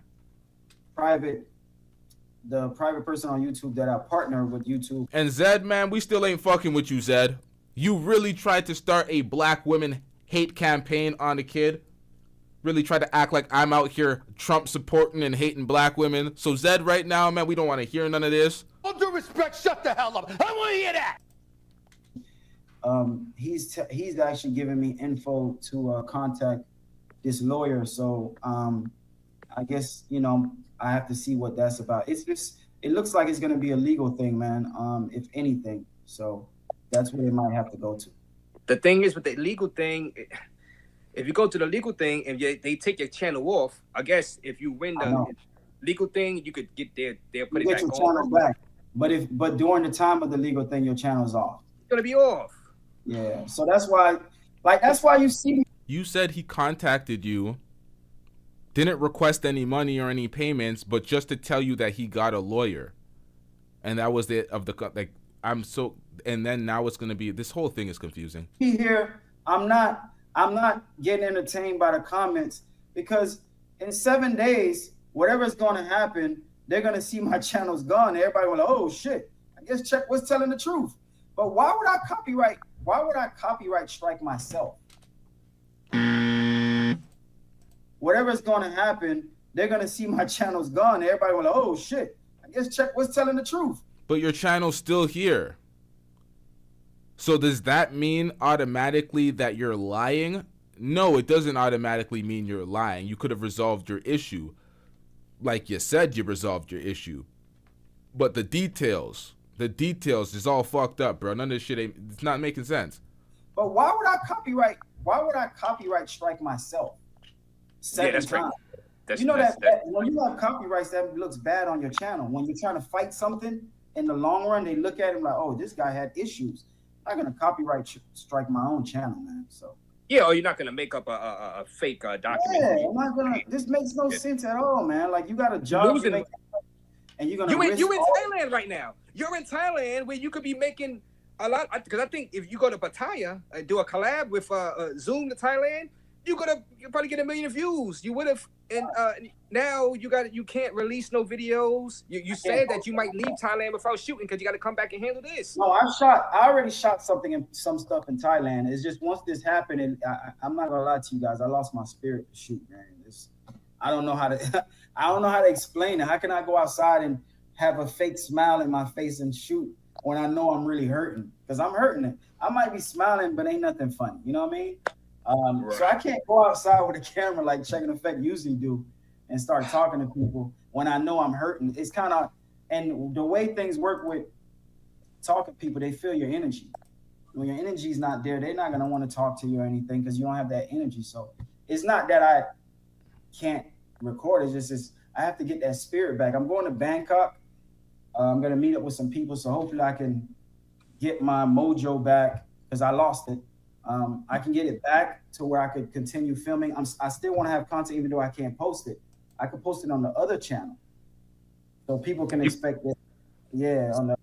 The private person on YouTube that I partner with YouTube. And Zed, man, we still ain't fucking with you, Zed. You really tried to start a black women hate campaign on the kid. Really tried to act like I'm out here Trump supporting and hating black women. So Zed, right now, man, we don't want to hear none of this. All due respect, shut the hell up. I want to hear that. He's actually giving me info to contact this lawyer. So I guess, you know, I have to see what that's about. It looks like it's going to be a legal thing, man, if anything. So that's where they might have to go to. The thing is with the legal thing, if you go to the legal thing and they take your channel off, I guess if you win the legal thing, you could get they'll put it back your on. channel back. But during the time of the legal thing, your channel's off. It's gonna be off. Yeah. So that's why you see me. You said he contacted you, didn't request any money or any payments, but just to tell you that he got a lawyer. And that was it of the like and then now it's gonna be, this whole thing is confusing. Here, I'm not getting entertained by the comments, because in 7 days, whatever's gonna happen, they're gonna see my channel's gone. Everybody will, oh shit, I guess Czech was telling the truth. But why would I copyright strike myself? Whatever's gonna happen, they're gonna see my channel's gone. Everybody will, oh shit, I guess Czech was telling the truth. But your channel's still here. So does that mean automatically that you're lying? No, it doesn't automatically mean you're lying. You could have resolved your issue. Like you said, you resolved your issue. But the details is all fucked up, bro. None of this shit it's not making sense. But why would I copyright strike myself? 7 times. You know that when you have copyrights, that looks bad on your channel. When you're trying to fight something, in the long run, they look at him like, oh, this guy had issues. I'm not gonna copyright strike my own channel, man. So yeah, or you're not gonna make up a fake document. Yeah, I'm not gonna. This makes no sense at all, man. Like, you got a job to make, and you're gonna. You in Thailand right now. You're in Thailand where you could be making a lot. Because I think if you go to Pattaya and do a collab with Zoom to Thailand, you'll probably get 1 million views. You would have, and now you can't release no videos. You said that you might leave Thailand without shooting because you got to come back and handle this. No, I already shot some stuff in Thailand. It's just once this happened, and I'm not gonna lie to you guys, I lost my spirit to shoot, man. I don't know how to explain it. How can I go outside and have a fake smile in my face and shoot when I know I'm really hurting? Because I'm hurting. I might be smiling, but ain't nothing funny. You know what I mean? So I can't go outside with a camera like Check in Effect usually do and start talking to people when I know I'm hurting. It's kind of, and the way things work with talking to people, they feel your energy. When your energy is not there, they're not going to want to talk to you or anything because you don't have that energy. So it's not that I can't record. It's just I have to get that spirit back. I'm going to Bangkok. I'm going to meet up with some people. So hopefully I can get my mojo back because I lost it. I can get it back to where I could continue filming. I still want to have content even though I can't post it. I could post it on the other channel, so people can expect it. Yeah, on the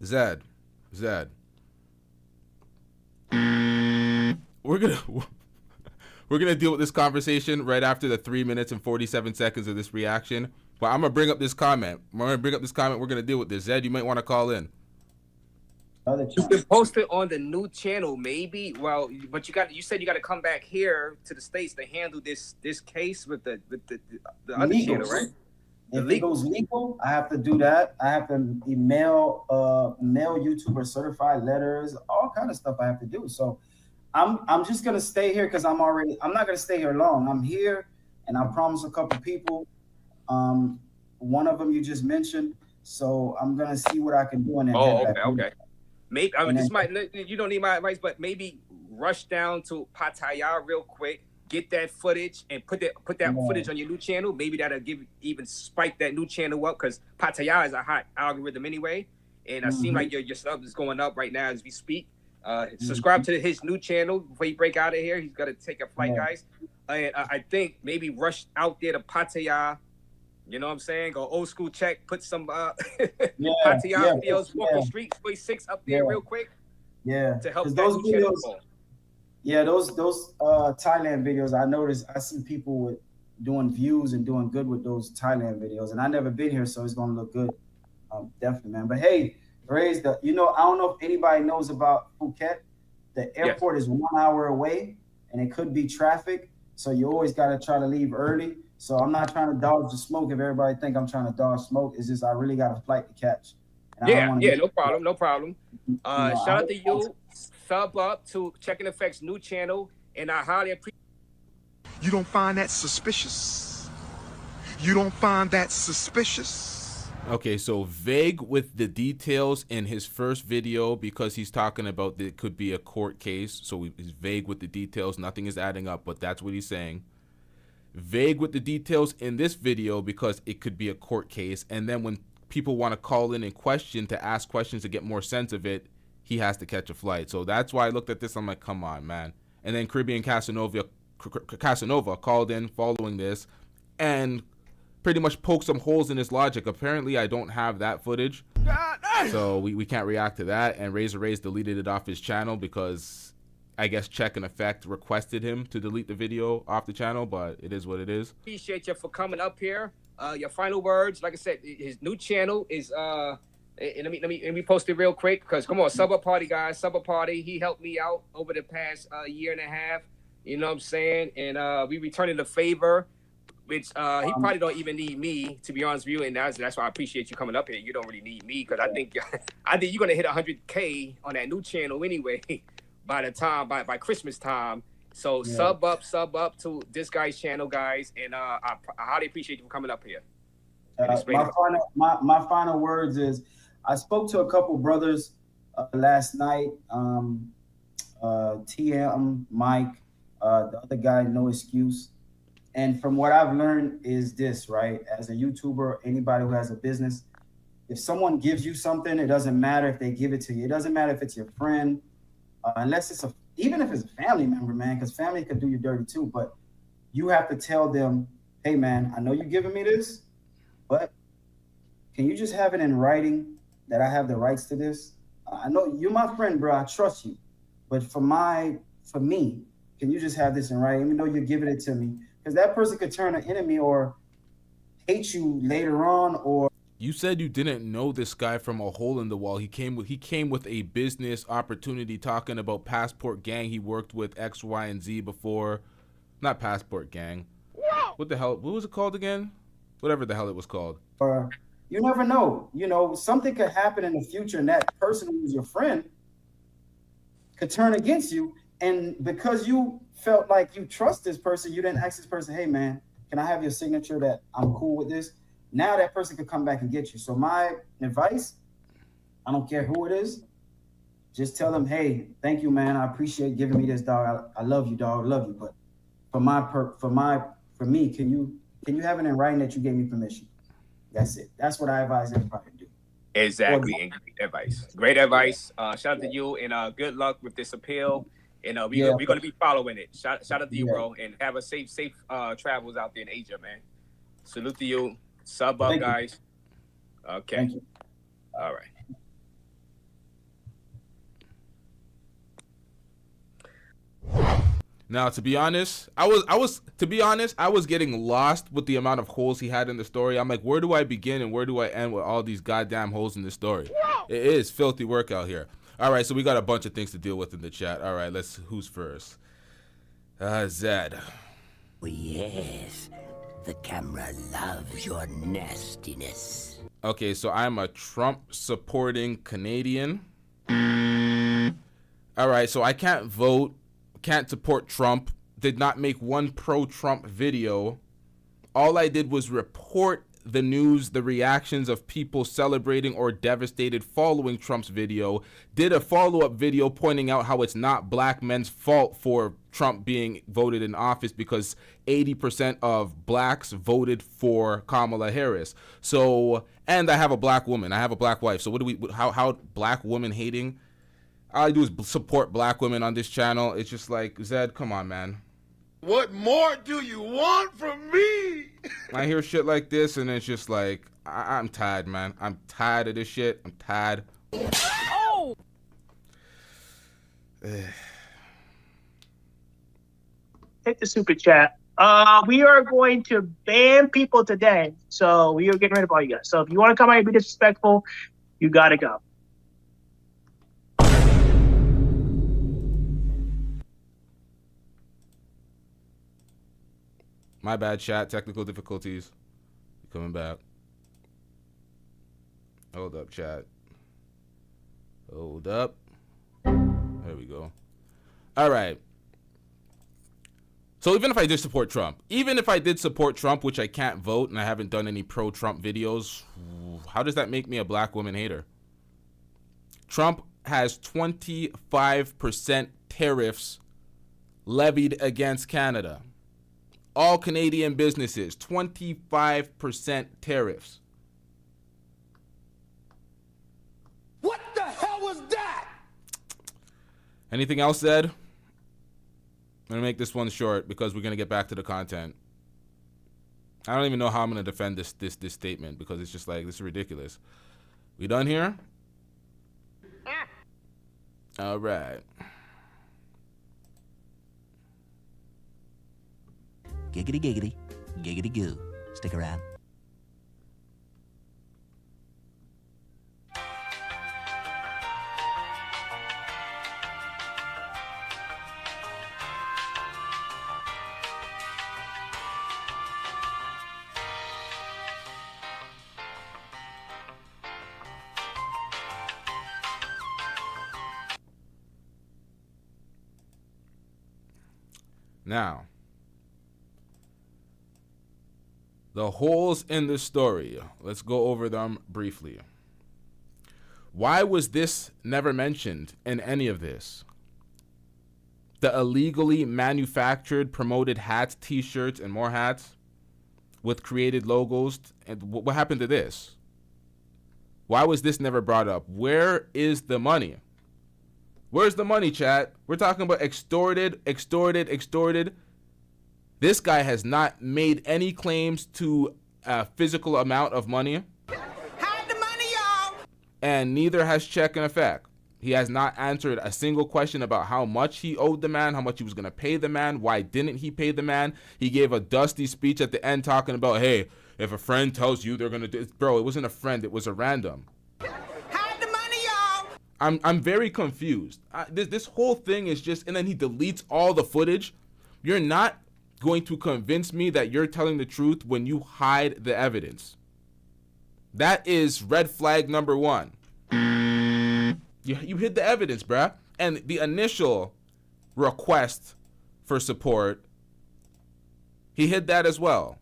Zed. We're gonna deal with this conversation right after the 3 minutes and 47 seconds of this reaction. But I'm gonna bring up this comment. We're gonna deal with this. Zed, you might want to call in. You can post it on the new channel, maybe. Well, but you said you got to come back here to the States to handle this case with the other channel, right? If it goes legal, I have to do that. I have to mail YouTuber certified letters, all kind of stuff I have to do. So I'm just gonna stay here because I'm not gonna stay here long. I'm here, and I promised a couple people. One of them you just mentioned, so I'm gonna see what I can do. And then okay. Maybe you don't need my advice, but maybe rush down to Pattaya real quick, get that footage, and put that footage on your new channel. Maybe that'll even spike that new channel up because Pattaya is a hot algorithm anyway, and I seem like your sub is going up right now as we speak. Subscribe to his new channel before you break out of here. He's got to take a flight, guys. And I think maybe rush out there to Pattaya. You know what I'm saying? Go old school Czech. Put some Pattaya videos, walking street 46 up there real quick. Yeah, to help those new channel videos. go. Yeah, those Thailand videos. I see people doing views and doing good with those Thailand videos, and I never been here, so it's gonna look good. Definitely, man. But hey, I don't know if anybody knows about Phuket. The airport is 1 hour away, and it could be traffic, so you always gotta try to leave early. So I'm not trying to dodge the smoke. If everybody think I'm trying to dodge smoke, it's just I really got a flight to catch. No problem. Shout out to you. Sub up to Checking Effects new channel, and I highly appreciate. You don't find that suspicious? You don't find that suspicious? Okay, so vague with the details in his first video because he's talking about that it could be a court case. So he's vague with the details. Nothing is adding up, but that's what he's saying. Vague with the details in this video because it could be a court case. And then when people want to call in and ask questions to get more sense of it, he has to catch a flight. So that's why I looked at this. I'm like, come on, man. And then Caribbean Casanova called in following this and pretty much poked some holes in his logic. Apparently, I don't have that footage. So we can't react to that. And Razor Rays deleted it off his channel because I guess Check and Effect requested him to delete the video off the channel, but it is what it is. Appreciate you for coming up here. Your final words, like I said, his new channel is let me post it real quick because come on, sub up party guys, sub up party. He helped me out over the past year and a half. You know what I'm saying? And we returning the favor, which he probably don't even need me, to be honest with you. And that's why I appreciate you coming up here. You don't really need me because I think you're gonna hit 100K on that new channel anyway by Christmas time. So sub up to this guy's channel, guys, and I highly appreciate you for coming up here. My final words is I spoke to a couple brothers last night. TM, Mike, the other guy, No Excuse. And from what I've learned is this, right? As a YouTuber, anybody who has a business, if someone gives you something, it doesn't matter if they give it to you. It doesn't matter if it's your friend, unless it's even if it's a family member, man, because family could do you dirty too. But you have to tell them, hey, man, I know you're giving me this, but can you just have it in writing that I have the rights to this? I know you're my friend, bro. I trust you. But for me, can you just have this in writing, even though you're giving it to me? Because that person could turn an enemy or hate you later on. Or you said you didn't know this guy from a hole in the wall. He came with a business opportunity, talking about Passport Gang. He worked with X, Y, and Z before. Not Passport Gang. What the hell? What was it called again? Whatever the hell it was called. You never know. You know, something could happen in the future, and that person who's your friend could turn against you. And because you felt like you trust this person, you didn't ask this person, hey, man, can I have your signature that I'm cool with this? Now that person could come back and get you. So my advice, I don't care who it is, just tell them, hey, thank you, man. I appreciate giving me this, dog. I love you, dog. I love you. But for me, can you have it in writing that you gave me permission? That's it. That's what I advise everybody to do. Exactly, and great advice. Great advice. Shout out to you, and good luck with this appeal. And we're gonna be following it. Shout out to you, bro, and have a safe travels out there in Asia, man. Salute to you. Sub up, guys. Okay. Thank you. All right. Now, to be honest, I was getting lost with the amount of holes he had in the story. I'm like, where do I begin and where do I end with all these goddamn holes in the story? It is filthy work out here. All right, so we got a bunch of things to deal with in the chat. All right, who's first? Zed. Oh, yes. The camera loves your nastiness. Okay, so I'm a Trump-supporting Canadian. All right, so I can't vote, can't support Trump, did not make one pro-Trump video. All I did was report the news, the reactions of people celebrating or devastated following Trump's video, did a follow-up video pointing out how it's not black men's fault for Trump being voted in office because 80% of blacks voted for Kamala Harris. So, and I have a black woman, I have a black wife. So how black woman hating? All I do is support black women on this channel. It's just like, Zed, come on, man. What more do you want from me? I hear shit like this, and it's just like, I'm tired, man. I'm tired of this shit. I'm tired. Oh! Hit the super chat. We are going to ban people today, so we are getting rid of all you guys. So if you want to come out and be disrespectful, you gotta go. My bad, chat. Technical difficulties. Coming back. Hold up, chat. Hold up. There we go. All right. So even if I did support Trump, which I can't vote and I haven't done any pro-Trump videos, how does that make me a black woman hater? Trump has 25% tariffs levied against Canada. All Canadian businesses, 25% tariffs. What the hell was that? Anything else said? I'm going to make this one short because we're going to get back to the content. I don't even know how I'm going to defend this statement because it's just like, this is ridiculous. We done here? All right. Giggity giggity, giggity goo. Stick around. Now, the holes in the story. Let's go over them briefly. Why was this never mentioned in any of this? The illegally manufactured, promoted hats, t-shirts, and more hats with created logos. And what happened to this? Why was this never brought up? Where is the money? Where's the money, chat? We're talking about extorted. This guy has not made any claims to a physical amount of money. Hide the money, y'all. And neither has Check in effect. He has not answered a single question about how much he owed the man, how much he was going to pay the man, why didn't he pay the man. He gave a dusty speech at the end talking about, hey, if a friend tells you they're going to do it. Bro, it wasn't a friend, it was a random. Hide the money, y'all. I'm very confused. This whole thing is just, and then he deletes all the footage. You're not going to convince me that you're telling the truth when you hide the evidence. That is red flag number one. You hid the evidence, bruh. And the initial request for support, he hid that as well.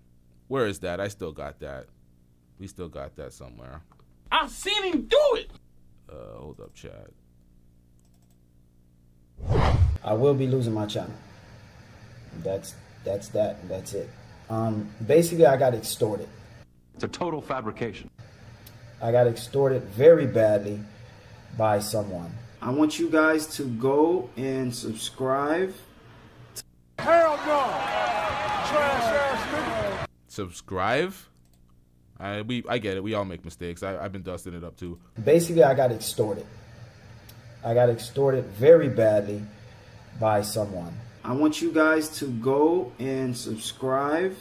Where is that? I still got that. We still got that somewhere. I've seen him do it. Hold up, Chad. I will be losing my channel. That's it. Basically, I got extorted. It's a total fabrication. I got extorted very badly by someone. I want you guys to go and subscribe. Hell no! Trash ass nigga. Subscribe? I get it. We all make mistakes. I've been dusting it up too. Basically, I got extorted. I got extorted very badly by someone. I want you guys to go and subscribe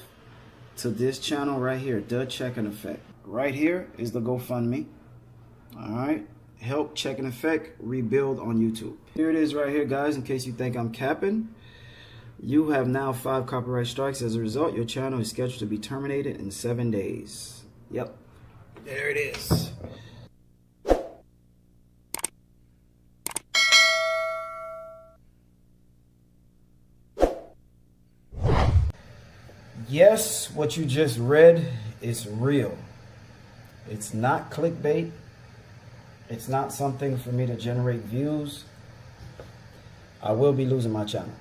to this channel right here, The Checking Effect. Right here is the GoFundMe. All right. Help Checking Effect rebuild on YouTube. Here it is right here, guys, in case you think I'm capping. You have now 5 copyright strikes. As a result, your channel is scheduled to be terminated in 7 days. Yep. There it is. Yes, what you just read is real. It's not clickbait. It's not something for me to generate views. I will be losing my channel.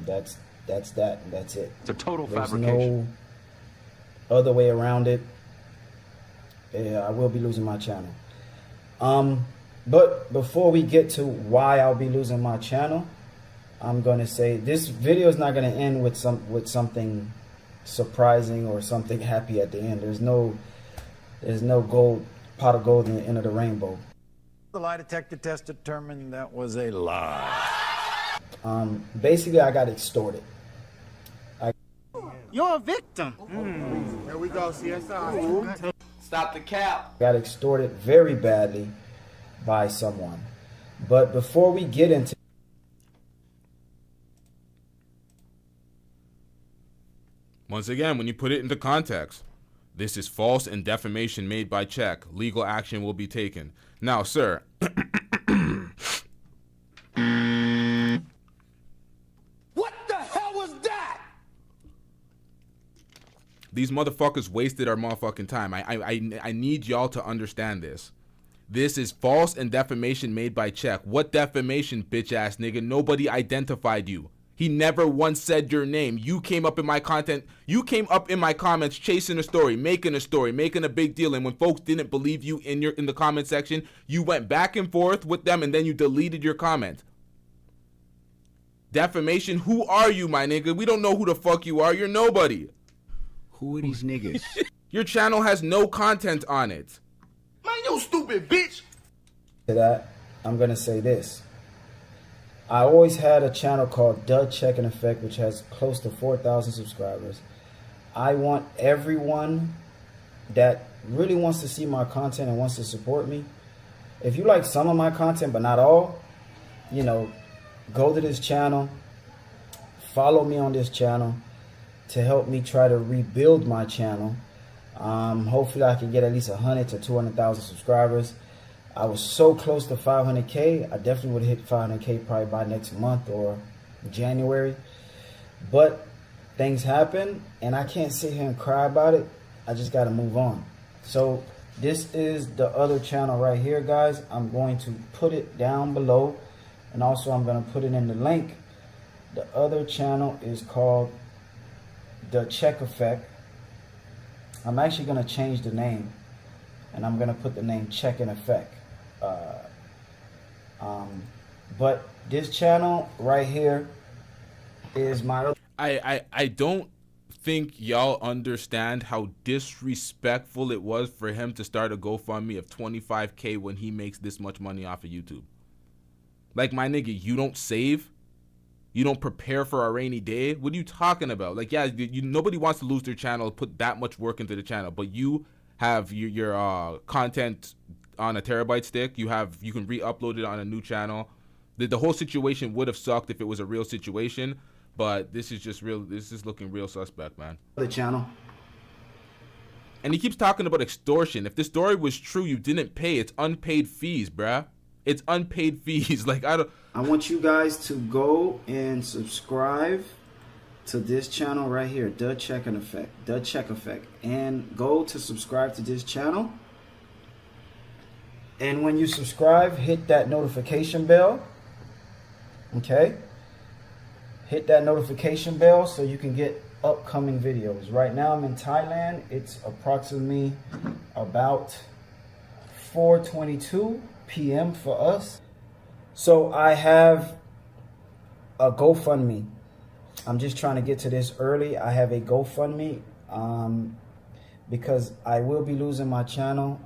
That's that. That's it. It's a total There's fabrication. No other way around it. Yeah, I will be losing my channel. But before we get to why I'll be losing my channel, I'm gonna say this video is not gonna end with something surprising or something happy at the end. There's no pot of gold in the end of the rainbow. The lie detector test determined that was a lie. Basically, I got extorted. You're a victim. Here we go, CSI. Stop the cap. Got extorted very badly by someone. But before we get into Once again, when you put it into context, this is false and defamation made by Czech. Legal action will be taken. Now, sir. What the hell was that? These motherfuckers wasted our motherfucking time. I need y'all to understand this. This is false and defamation made by Czech. What defamation, bitch ass nigga? Nobody identified you. He never once said your name. You came up in my content. You came up in my comments chasing a story, making a big deal. And when folks didn't believe you in the comment section, you went back and forth with them and then you deleted your comment. Defamation, who are you, my nigga? We don't know who the fuck you are. You're nobody. Who are these niggas? Your channel has no content on it. Man, you stupid bitch. to that, I'm gonna say this. I always had a channel called The Checking Effect, which has close to 4,000 subscribers. I want everyone that really wants to see my content and wants to support me. If you like some of my content, but not all, you know, go to this channel, follow me on this channel to help me try to rebuild my channel. Hopefully I can get at least 100 to 200,000 subscribers. I was so close to 500K. I definitely would hit 500K probably by next month or January. But things happen and I can't sit here and cry about it. I just got to move on. So this is the other channel right here, guys. I'm going to put it down below, and also I'm going to put it in the link. The other channel is called The Czech Effect. I'm actually going to change the name, and I'm going to put the name Checking Effect. But this channel right here is my... I don't think y'all understand how disrespectful it was for him to start a GoFundMe of 25K when he makes this much money off of YouTube. Like, my nigga, you don't save? You don't prepare for a rainy day? What are you talking about? Like, yeah, nobody wants to lose their channel, put that much work into the channel, but you have your content on a terabyte stick. You can re-upload it on a new channel. The whole situation would have sucked if it was a real situation, but this is just real. This is looking real suspect, man. The channel. And he keeps talking about extortion. If this story was true, you didn't pay. It's unpaid fees, bruh. It's unpaid fees. Like, I want you guys to go and subscribe to this channel right here, The Checking Effect, The Czech Effect, and go to subscribe to this channel. And when you subscribe, hit that notification bell. Okay? Hit that notification bell so you can get upcoming videos. Right now I'm in Thailand. It's approximately about 4:22 p.m. for us. So I have a GoFundMe. I'm just trying to get to this early. I have a GoFundMe because I will be losing my channel.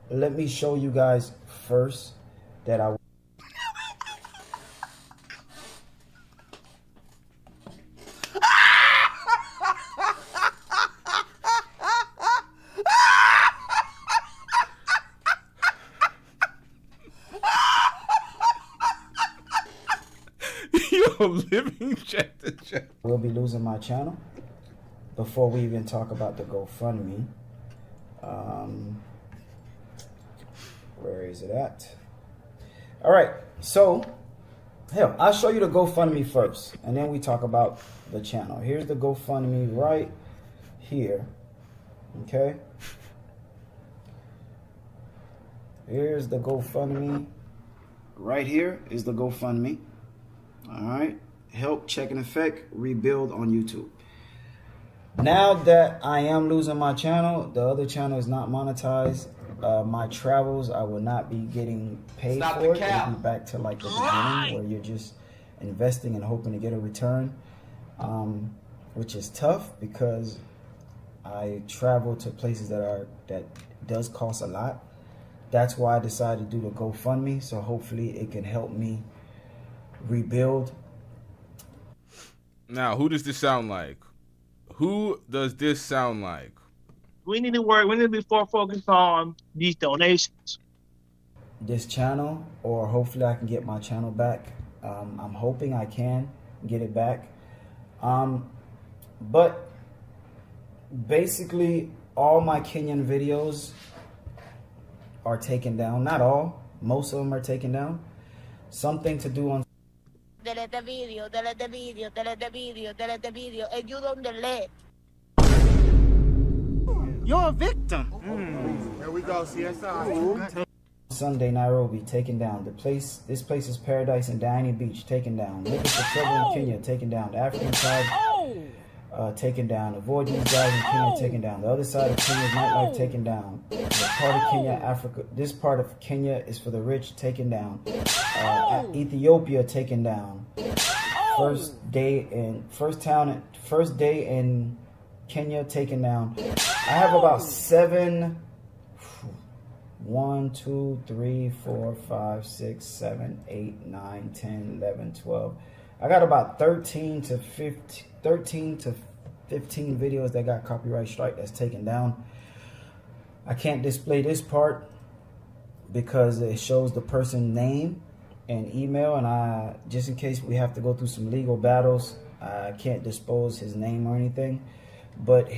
Let me show you guys first that I living check to check. will be losing my channel before we even talk about the GoFundMe. Where is it at? All right, so hell, I'll show you the GoFundMe first, and then we talk about the channel. Here's the GoFundMe right here. Okay. Here's the GoFundMe. Right here is the GoFundMe. All right. Help check in effect, rebuild on YouTube. Now that I am losing my channel, the other channel is not monetized. My travels, I will not be getting paid for it. It'll be back to like the beginning where you're just investing and hoping to get a return, which is tough because I travel to places that does cost a lot. That's why I decided to do the GoFundMe. So hopefully it can help me rebuild. Now, who does this sound like? Who does this sound like? We need to work. We need to be more focused on these donations. This channel, or hopefully I can get my channel back. I'm hoping I can get it back. But basically, all my Kenyan videos are taken down. Not all. Most of them are taken down. Something to do on. Delete the video, delete the video, delete the video, delete the video, and you don't delete. You're a victim. Here we go, CSI. Sunday, Nairobi, taken down. This place is Paradise and Diani Beach, taken down. Liquor for Trouble in Kenya, taken down. The African side, taken down. Avoid these guys in Kenya, taken down. The other side of Kenya's nightlife, taken down. The part of Kenya, Africa. This part of Kenya is for the rich, taken down. Ethiopia, taken down. First day in Kenya, taken down. I have about 7. 1, 2, 3, 4, 5, 6, 7, 8, 9, 10, 11, 12. I got about 13 to 15 videos that got copyright strike that's taken down. I can't display this part because it shows the person's name and email, and just in case we have to go through some legal battles, I can't dispose his name or anything. But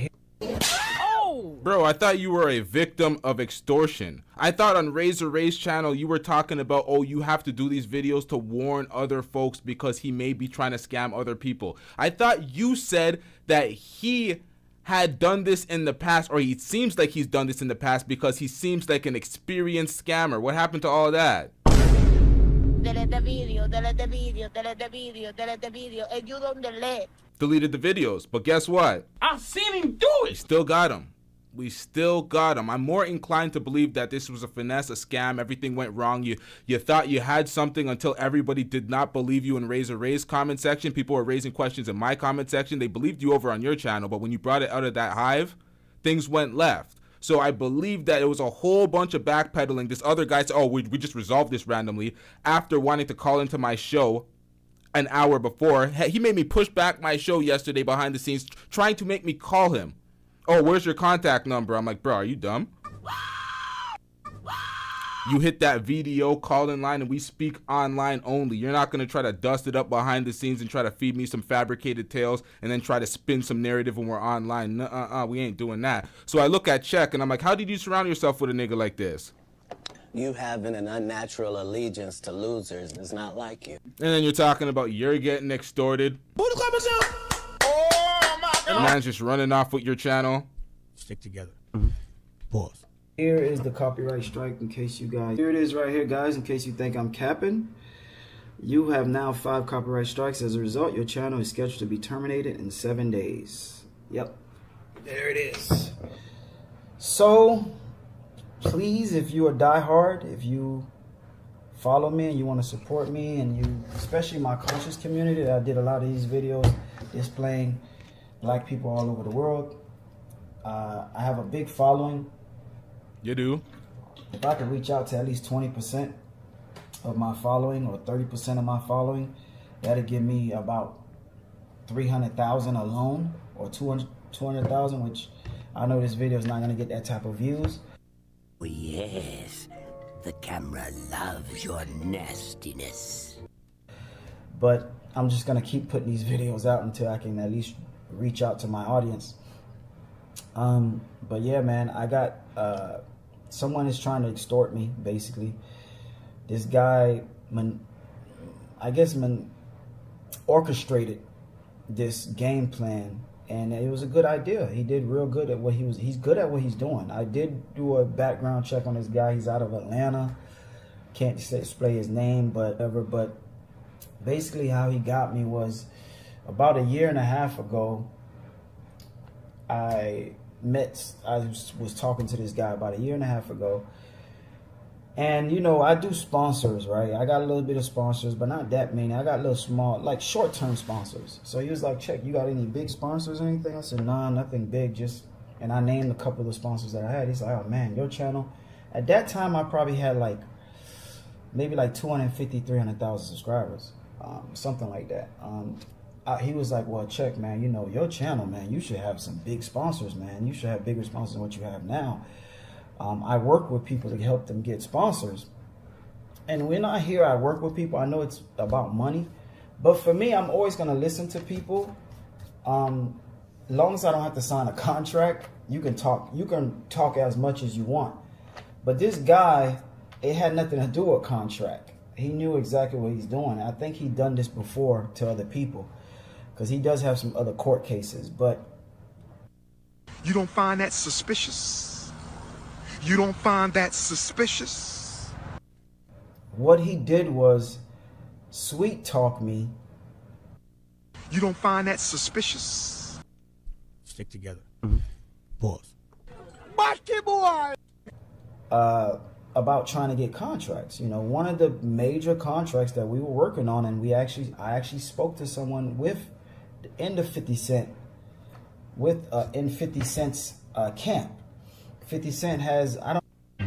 Bro, I thought you were a victim of extortion. I thought on Razor Ray's channel you were talking about, oh, you have to do these videos to warn other folks because he may be trying to scam other people. I thought you said that he had done this in the past, or he seems like he's done this in the past because he seems like an experienced scammer. What happened to all that? Delete the video, delete the video, delete the video, delete the video, and you don't delete. Deleted the videos, but guess what? I've seen him do it. We still got him. We still got him. I'm more inclined to believe that this was a finesse, a scam. Everything went wrong. You thought you had something until everybody did not believe you in Razor Ray's comment section. People were raising questions in my comment section. They believed you over on your channel, but when you brought it out of that hive, things went left. So I believe that it was a whole bunch of backpedaling. This other guy said, oh, we just resolved this randomly after wanting to call into my show an hour before. He made me push back my show yesterday behind the scenes, trying to make me call him. Oh, where's your contact number? I'm like, bro, are you dumb? You hit that video call-in line and we speak online only. You're not going to try to dust it up behind the scenes and try to feed me some fabricated tales and then try to spin some narrative when we're online. We ain't doing that. So I look at Czech and I'm like, how did you surround yourself with a nigga like this? You having an unnatural allegiance to losers is not like you. And then you're talking about you're getting extorted. Man's just running off with your channel. Stick together. Pause. Here is the copyright strike in case you guys. Here it is right here, guys, in case you think I'm capping. You have now 5 copyright strikes. As a result, your channel is scheduled to be terminated in 7 days. Yep. There it is. So, please, if you are diehard, if you follow me and you want to support me, and you, especially my conscious community, that I did a lot of these videos displaying black people all over the world. I have a big following. You do? If I could reach out to at least 20% of my following or 30% of my following, that'd give me about 300,000 alone, or 200,000, which I know this video is not going to get that type of views. Oh, yes. The camera loves your nastiness. But I'm just going to keep putting these videos out until I can at least reach out to my audience. But yeah, man, I got someone is trying to extort me, basically. This guy, orchestrated this game plan, and it was a good idea. He did real good at what he's good at what he's doing. I did do a background check on this guy. He's out of Atlanta. Can't display his name, but basically how he got me was about a year and a half ago. I was talking to this guy about a year and a half ago. And, you know, I do sponsors, right? I got a little bit of sponsors, but not that many. I got little small, like short-term sponsors. So he was like, check, you got any big sponsors or anything? I said, nah, nothing big, just, and I named a couple of the sponsors that I had. He's like, oh man, your channel. At that time, I probably had maybe 250, 300,000 subscribers, something like that. He was like, well, check, man, you know, your channel, man, you should have some big sponsors, man. You should have bigger sponsors than what you have now. I work with people to help them get sponsors. And when I hear I work with people, I know it's about money. But for me, I'm always going to listen to people. As long as I don't have to sign a contract, you can talk as much as you want. But this guy, it had nothing to do with contract. He knew exactly what he's doing. I think he'd done this before to other people, because he does have some other court cases. But you don't find that suspicious? You don't find that suspicious? What he did was sweet talk me. You don't find that suspicious? Stick together. Pause. About trying to get contracts. You know, one of the major contracts that we were working on, and I actually spoke to someone in the 50 Cent, in 50 Cent's camp. 50 Cent has,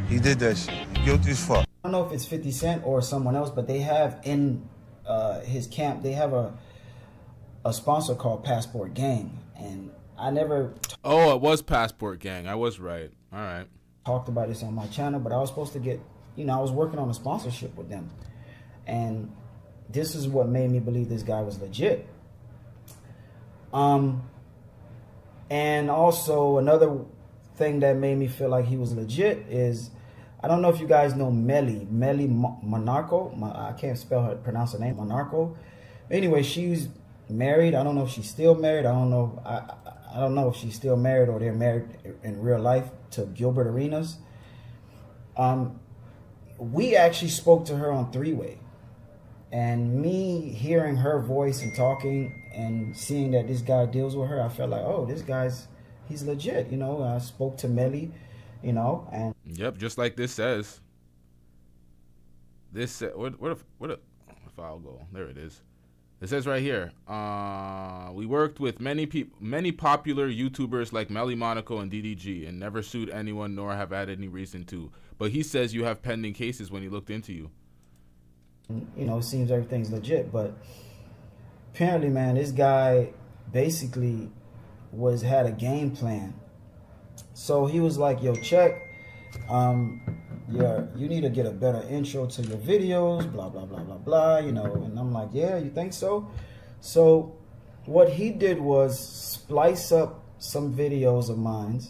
He did that shit. Guilty as fuck. I don't know if it's 50 Cent or someone else, but they have in his camp, they have a sponsor called Passport Gang. And I never... Oh, it was Passport Gang. I was right. All right. Talked about this on my channel, but I was supposed to get, you know, I was working on a sponsorship with them. And this is what made me believe this guy was legit. And also another thing that made me feel like he was legit is, I don't know if you guys know Melly Monarco. I can't pronounce her name, Monarco. Anyway, she's married. I don't know if she's still married. I don't know if she's still married or they're married in real life to Gilbert Arenas. We actually spoke to her on three-way. And me hearing her voice and talking and seeing that this guy deals with her, I felt like, oh, he's legit. You know, I spoke to Melly, you know, and yep, just like this says. This where the file go? There it is. It says right here. We worked with many popular YouTubers like Melly Monaco and DDG, and never sued anyone nor have had any reason to. But he says you have pending cases when he looked into you. You know, it seems everything's legit, but apparently, man, this guy basically had a game plan. So he was like, yo, check, you need to get a better intro to your videos, blah blah blah blah blah, you know. And I'm like, yeah, you think so? So what he did was splice up some videos of mine,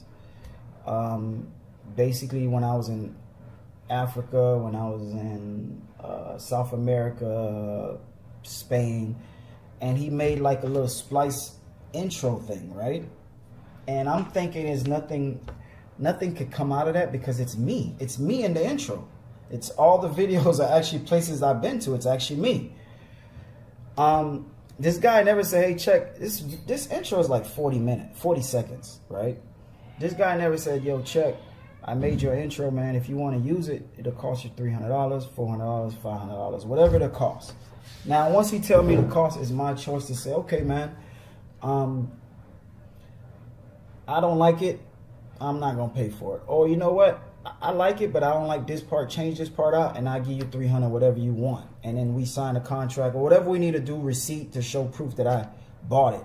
basically when I was in Africa, when I was in South America, Spain, and he made like a little splice intro thing, right? And I'm thinking there's nothing could come out of that because it's me in the intro. It's all the videos are actually places I've been to. It's actually me. This guy never said, hey, check, this intro is like 40 seconds, right? This guy never said, yo, check, I made your intro, man. If you want to use it, it'll cost you $300, $400, $500, whatever the cost. Now, once he tell me the cost, it's my choice to say, okay, man, I don't like it. I'm not going to pay for it. Or you know what? I like it, but I don't like this part. Change this part out, and I'll give you $300, whatever you want. And then we sign a contract or whatever we need to do, receipt to show proof that I bought it.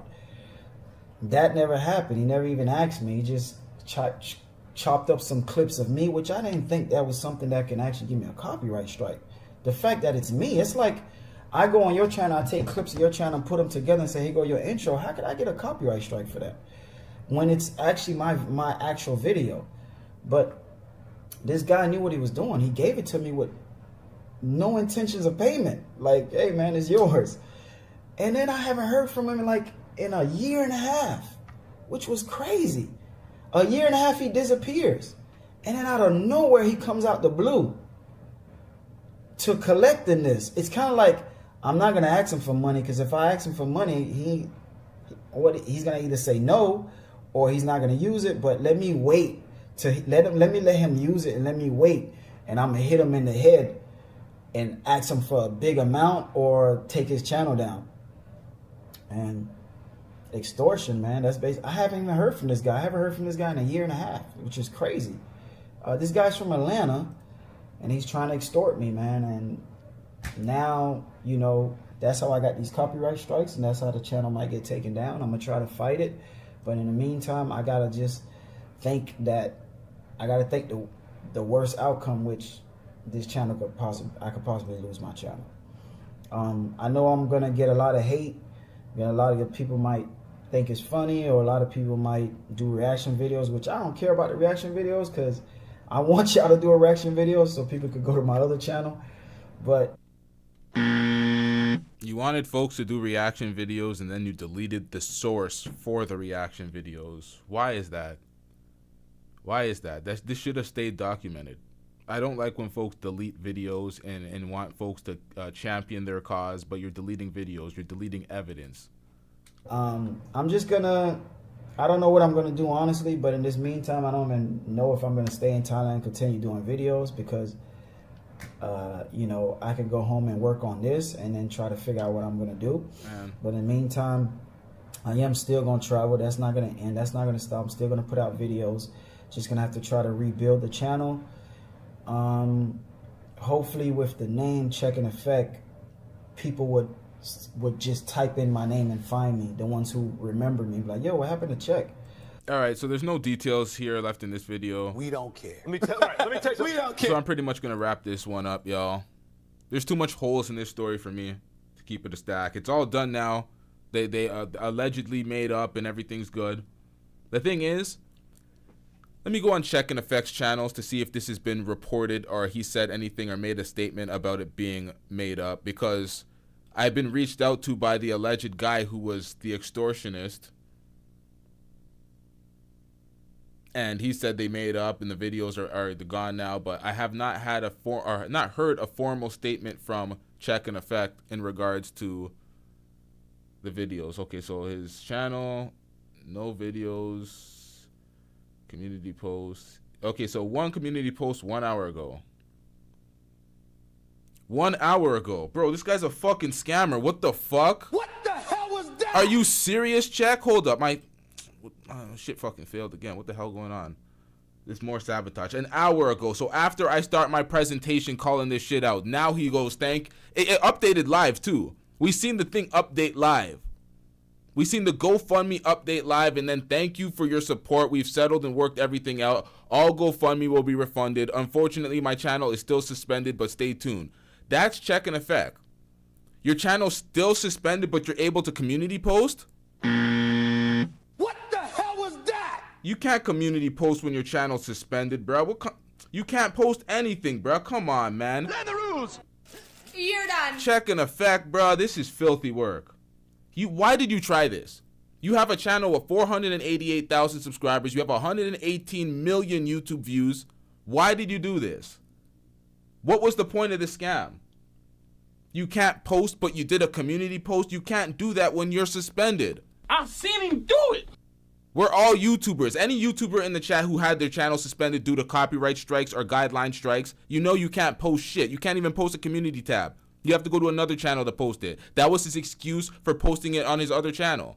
That never happened. He never even asked me. He just chopped up some clips of me, which I didn't think that was something that can actually give me a copyright strike. The fact that it's me, it's like I go on your channel, I take clips of your channel and put them together and say, here go your intro. How could I get a copyright strike for that? When it's actually my actual video. But this guy knew what he was doing. He gave it to me with no intentions of payment. Like, hey man, it's yours. And then I haven't heard from him in a year and a half, which was crazy. A year and a half he disappears. And then out of nowhere he comes out the blue to collecting this. It's kind of like, I'm not going to ask him for money, because if I ask him for money, he's going to either say no or he's not going to use it. But let me wait to let me let him use it, and let me wait, and I'm going to hit him in the head and ask him for a big amount or take his channel down. And extortion, man, that's basically, I haven't even heard from this guy. I haven't heard from this guy in a year and a half, which is crazy. This guy's from Atlanta, and he's trying to extort me, man. And now, you know, that's how I got these copyright strikes, and that's how the channel might get taken down. I'm going to try to fight it. But in the meantime, I got to just think that I got to think the worst outcome, which this channel I could possibly lose my channel. I know I'm going to get a lot of hate. A lot of people might think it's funny, or a lot of people might do reaction videos, which I don't care about the reaction videos, because I want y'all to do a reaction video so people could go to my other channel. But you wanted folks to do reaction videos, and then you deleted the source for the reaction videos. Why is that? Why is that? This should have stayed documented. I don't like when folks delete videos and want folks to champion their cause, but you're deleting videos, you're deleting evidence. I'm just gonna, I don't know what I'm gonna do, honestly, but in this meantime, I don't even know if I'm gonna stay in Thailand and continue doing videos, because you know, I can go home and work on this and then try to figure out what I'm gonna do. Man. But in the meantime, I am still gonna travel. That's not gonna end. That's not gonna stop. I'm still gonna put out videos. Just gonna have to try to rebuild the channel. Hopefully with the name Check in Effect, people would just type in my name and find me. The ones who remember me, like, yo, what happened to Check? All right, so there's no details here left in this video. We don't care. Let me tell you, we don't care. So I'm pretty much gonna wrap this one up, y'all. There's too much holes in this story for me to keep it a stack. It's all done now. They allegedly made up and everything's good. The thing is, let me go on Check in Effect's channels to see if this has been reported or he said anything or made a statement about it being made up, because I've been reached out to by the alleged guy who was the extortionist, and he said they made up and the videos are gone now, but I have not had not heard a formal statement from Check in Effect in regards to the videos. Okay, so his channel, no videos. Community post. Okay, so one community post 1 hour ago. 1 hour ago. Bro, this guy's a fucking scammer. What the fuck? What the hell was that? Are you serious, Check? Hold up. My shit fucking failed again. What the hell going on? There's more sabotage. An hour ago. So after I start my presentation calling this shit out, now he goes, it updated live too. We seen the thing update live. We seen the GoFundMe update live, and then thank you for your support. We've settled and worked everything out. All GoFundMe will be refunded. Unfortunately, my channel is still suspended, but stay tuned. That's Check in Effect. Your channel's still suspended, but you're able to community post? What the hell was that? You can't community post when your channel's suspended, bro. You can't post anything, bro. Come on, man. Learn the rules. You're done. Check in Effect, bro. This is filthy work. Why did you try this? You have a channel with 488,000 subscribers. You have 118 million YouTube views. Why did you do this? What was the point of the scam? You can't post, but you did a community post. You can't do that when you're suspended. I've seen him do it. We're all YouTubers. Any YouTuber in the chat who had their channel suspended due to copyright strikes or guideline strikes, you know you can't post shit. You can't even post a community tab. You have to go to another channel to post it. That was his excuse for posting it on his other channel.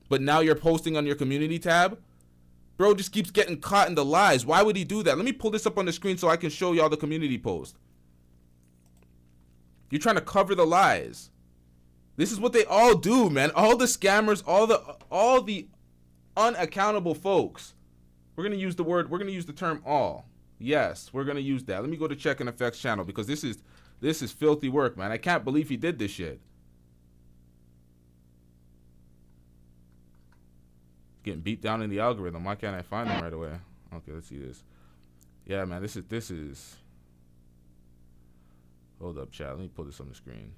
But now you're posting on your community tab? Bro just keeps getting caught in the lies. Why would he do that? Let me pull this up on the screen so I can show y'all the community post. You're trying to cover the lies. This is what they all do, man. All the scammers, all the unaccountable folks. We're gonna use the term all. Yes, we're gonna use that. Let me go to Check and Effects channel because this is filthy work, man. I can't believe he did this shit. Getting beat down in the algorithm. Why can't I find him right away? Okay, let's see this. Yeah, man, this is. Hold up, chat. Let me pull this on the screen.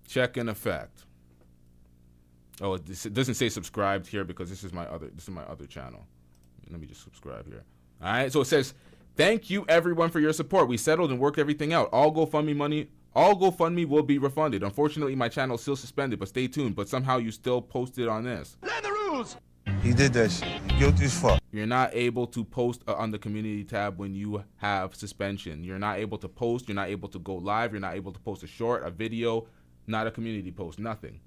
Check in effect. Oh, it doesn't say subscribed here because this is my other channel. Let me just subscribe here. All right, so it says, "Thank you everyone for your support. We settled and worked everything out. All GoFundMe will be refunded. Unfortunately, my channel is still suspended, but stay tuned. But somehow you still posted on this." Learn the rules. He did that shit. He guilty as fuck. You're not able to post on the community tab when you have suspension. You're not able to post. You're not able to go live. You're not able to post a short, a video, not a community post, nothing.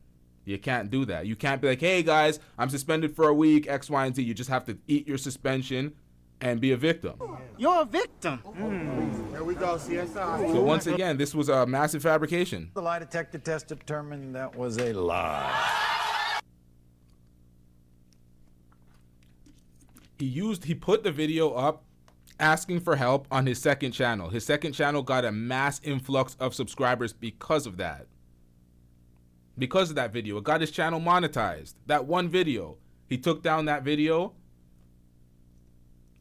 You can't do that. You can't be like, "Hey guys, I'm suspended for a week, X, Y, and Z." You just have to eat your suspension and be a victim. You're a victim. Here we go, CSI. So once again, this was a massive fabrication. The lie detector test determined that was a lie. He put the video up asking for help on his second channel. His second channel got a mass influx of subscribers because of that. Because of that video. It got his channel monetized. That one video. He took down that video.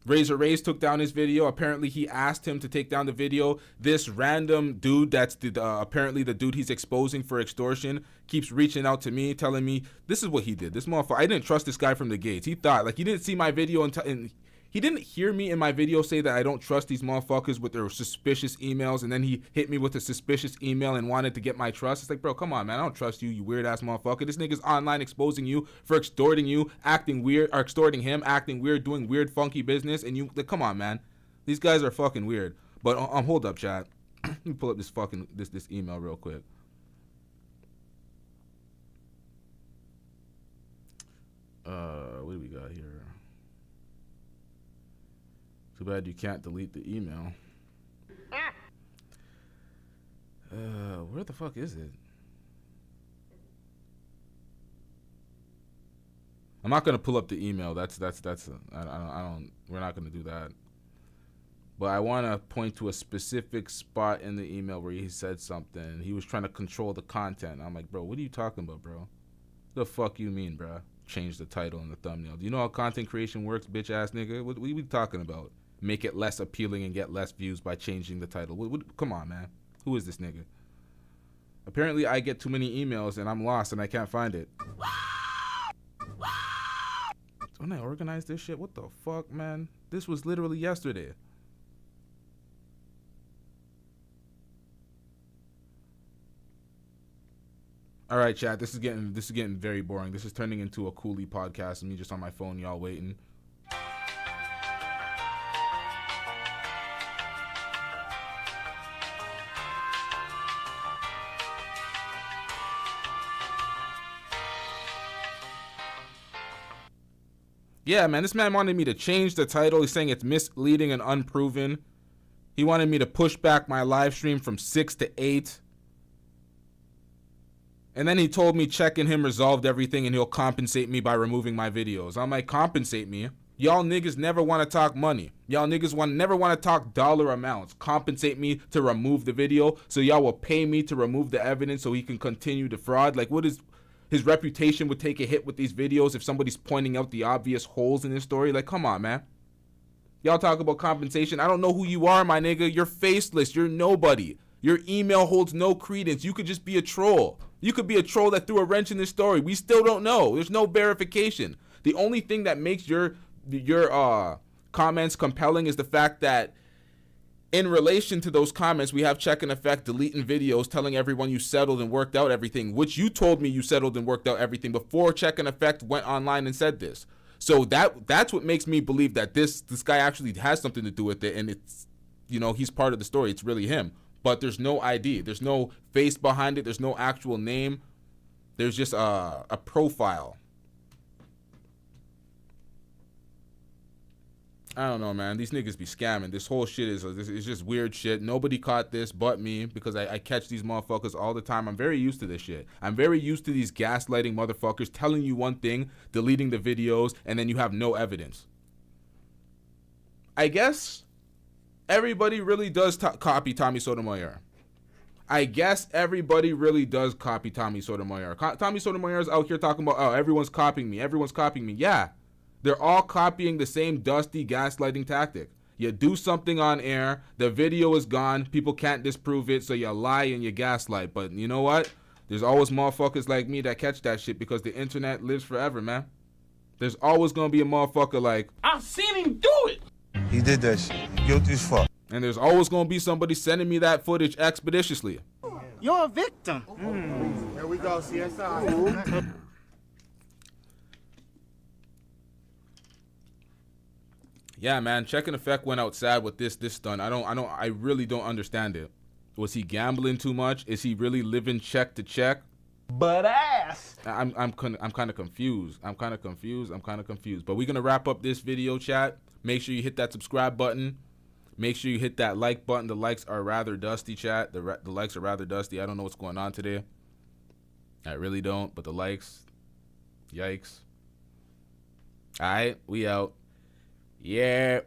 Razor Rays took down his video. Apparently he asked him to take down the video. This random dude that's apparently the dude he's exposing for extortion keeps reaching out to me, telling me this is what he did. This motherfucker, I didn't trust this guy from the gates. He thought, like, he didn't see my video and he didn't hear me in my video say that I don't trust these motherfuckers with their suspicious emails, and then he hit me with a suspicious email and wanted to get my trust. It's like, bro, come on, man. I don't trust you, you weird ass motherfucker. This nigga's online exposing you for extorting you, acting weird, or extorting him, acting weird, doing weird, funky business, and you, like, come on, man. These guys are fucking weird. But hold up, chat. Let me pull up this fucking this email real quick. What do we got here? Too bad you can't delete the email. Where the fuck is it? I'm not gonna pull up the email. I don't. We're not gonna do that. But I want to point to a specific spot in the email where he said something. He was trying to control the content. I'm like, bro, what are you talking about, bro? The fuck you mean, bro? Change the title and the thumbnail. Do you know how content creation works, bitch ass nigga? What are we talking about? Make it less appealing and get less views by changing the title. Come on, man. Who is this nigga? Apparently, I get too many emails and I'm lost and I can't find it. Don't I organize this shit? What the fuck, man? This was literally yesterday. All right, chat. This is getting very boring. This is turning into a Cooley podcast. Me just on my phone, y'all waiting. Yeah, man, this man wanted me to change the title. He's saying it's misleading and unproven. He wanted me to push back my live stream from 6 to 8. And then he told me Czech and him resolved everything and he'll compensate me by removing my videos. I'm like, compensate me? Y'all niggas never want to talk money. Y'all niggas never want to talk dollar amounts. Compensate me to remove the video so y'all will pay me to remove the evidence so he can continue to fraud. Like, what is... His reputation would take a hit with these videos if somebody's pointing out the obvious holes in his story. Like, come on, man. Y'all talk about compensation. I don't know who you are, my nigga. You're faceless. You're nobody. Your email holds no credence. You could just be a troll. You could be a troll that threw a wrench in this story. We still don't know. There's no verification. The only thing that makes your comments compelling is the fact that In relation to those comments, we have Check and Effect deleting videos telling everyone you settled and worked out everything, which you told me you settled and worked out everything before Check and Effect went online and said this. So that's what makes me believe that this guy actually has something to do with it, and it's, you know, he's part of the story. It's really him. But there's no ID. There's no face behind it. There's no actual name. There's just a profile. I don't know, man. These niggas be scamming. This whole shit is just weird shit. Nobody caught this but me, because I catch these motherfuckers all the time. I'm very used to this shit. I'm very used to these gaslighting motherfuckers telling you one thing, deleting the videos, and then you have no evidence. I guess everybody really does copy Tommy Sotomayor. I guess everybody really does copy Tommy Sotomayor. Tommy Sotomayor's out here talking about, oh, everyone's copying me. Everyone's copying me. Yeah. They're all copying the same dusty gaslighting tactic. You do something on air, the video is gone, people can't disprove it, so you lie and you gaslight. But you know what? There's always motherfuckers like me that catch that shit, because the internet lives forever, man. There's always gonna be a motherfucker like, I've seen him do it. He did that shit. Guilty as fuck. and there's always gonna be somebody sending me that footage expeditiously. You're a victim. There we go, CSI. Yeah, man, Check and Effect went out sad with this stunt. I really don't understand it. Was he gambling too much? Is he really living check to check? But ass. I'm kind of confused. I'm kind of confused. But we're gonna wrap up this video, chat. Make sure you hit that subscribe button. Make sure you hit that like button. The likes are rather dusty, chat. The likes are rather dusty. I don't know what's going on today. I really don't. But the likes, yikes. All right, we out. Yeah.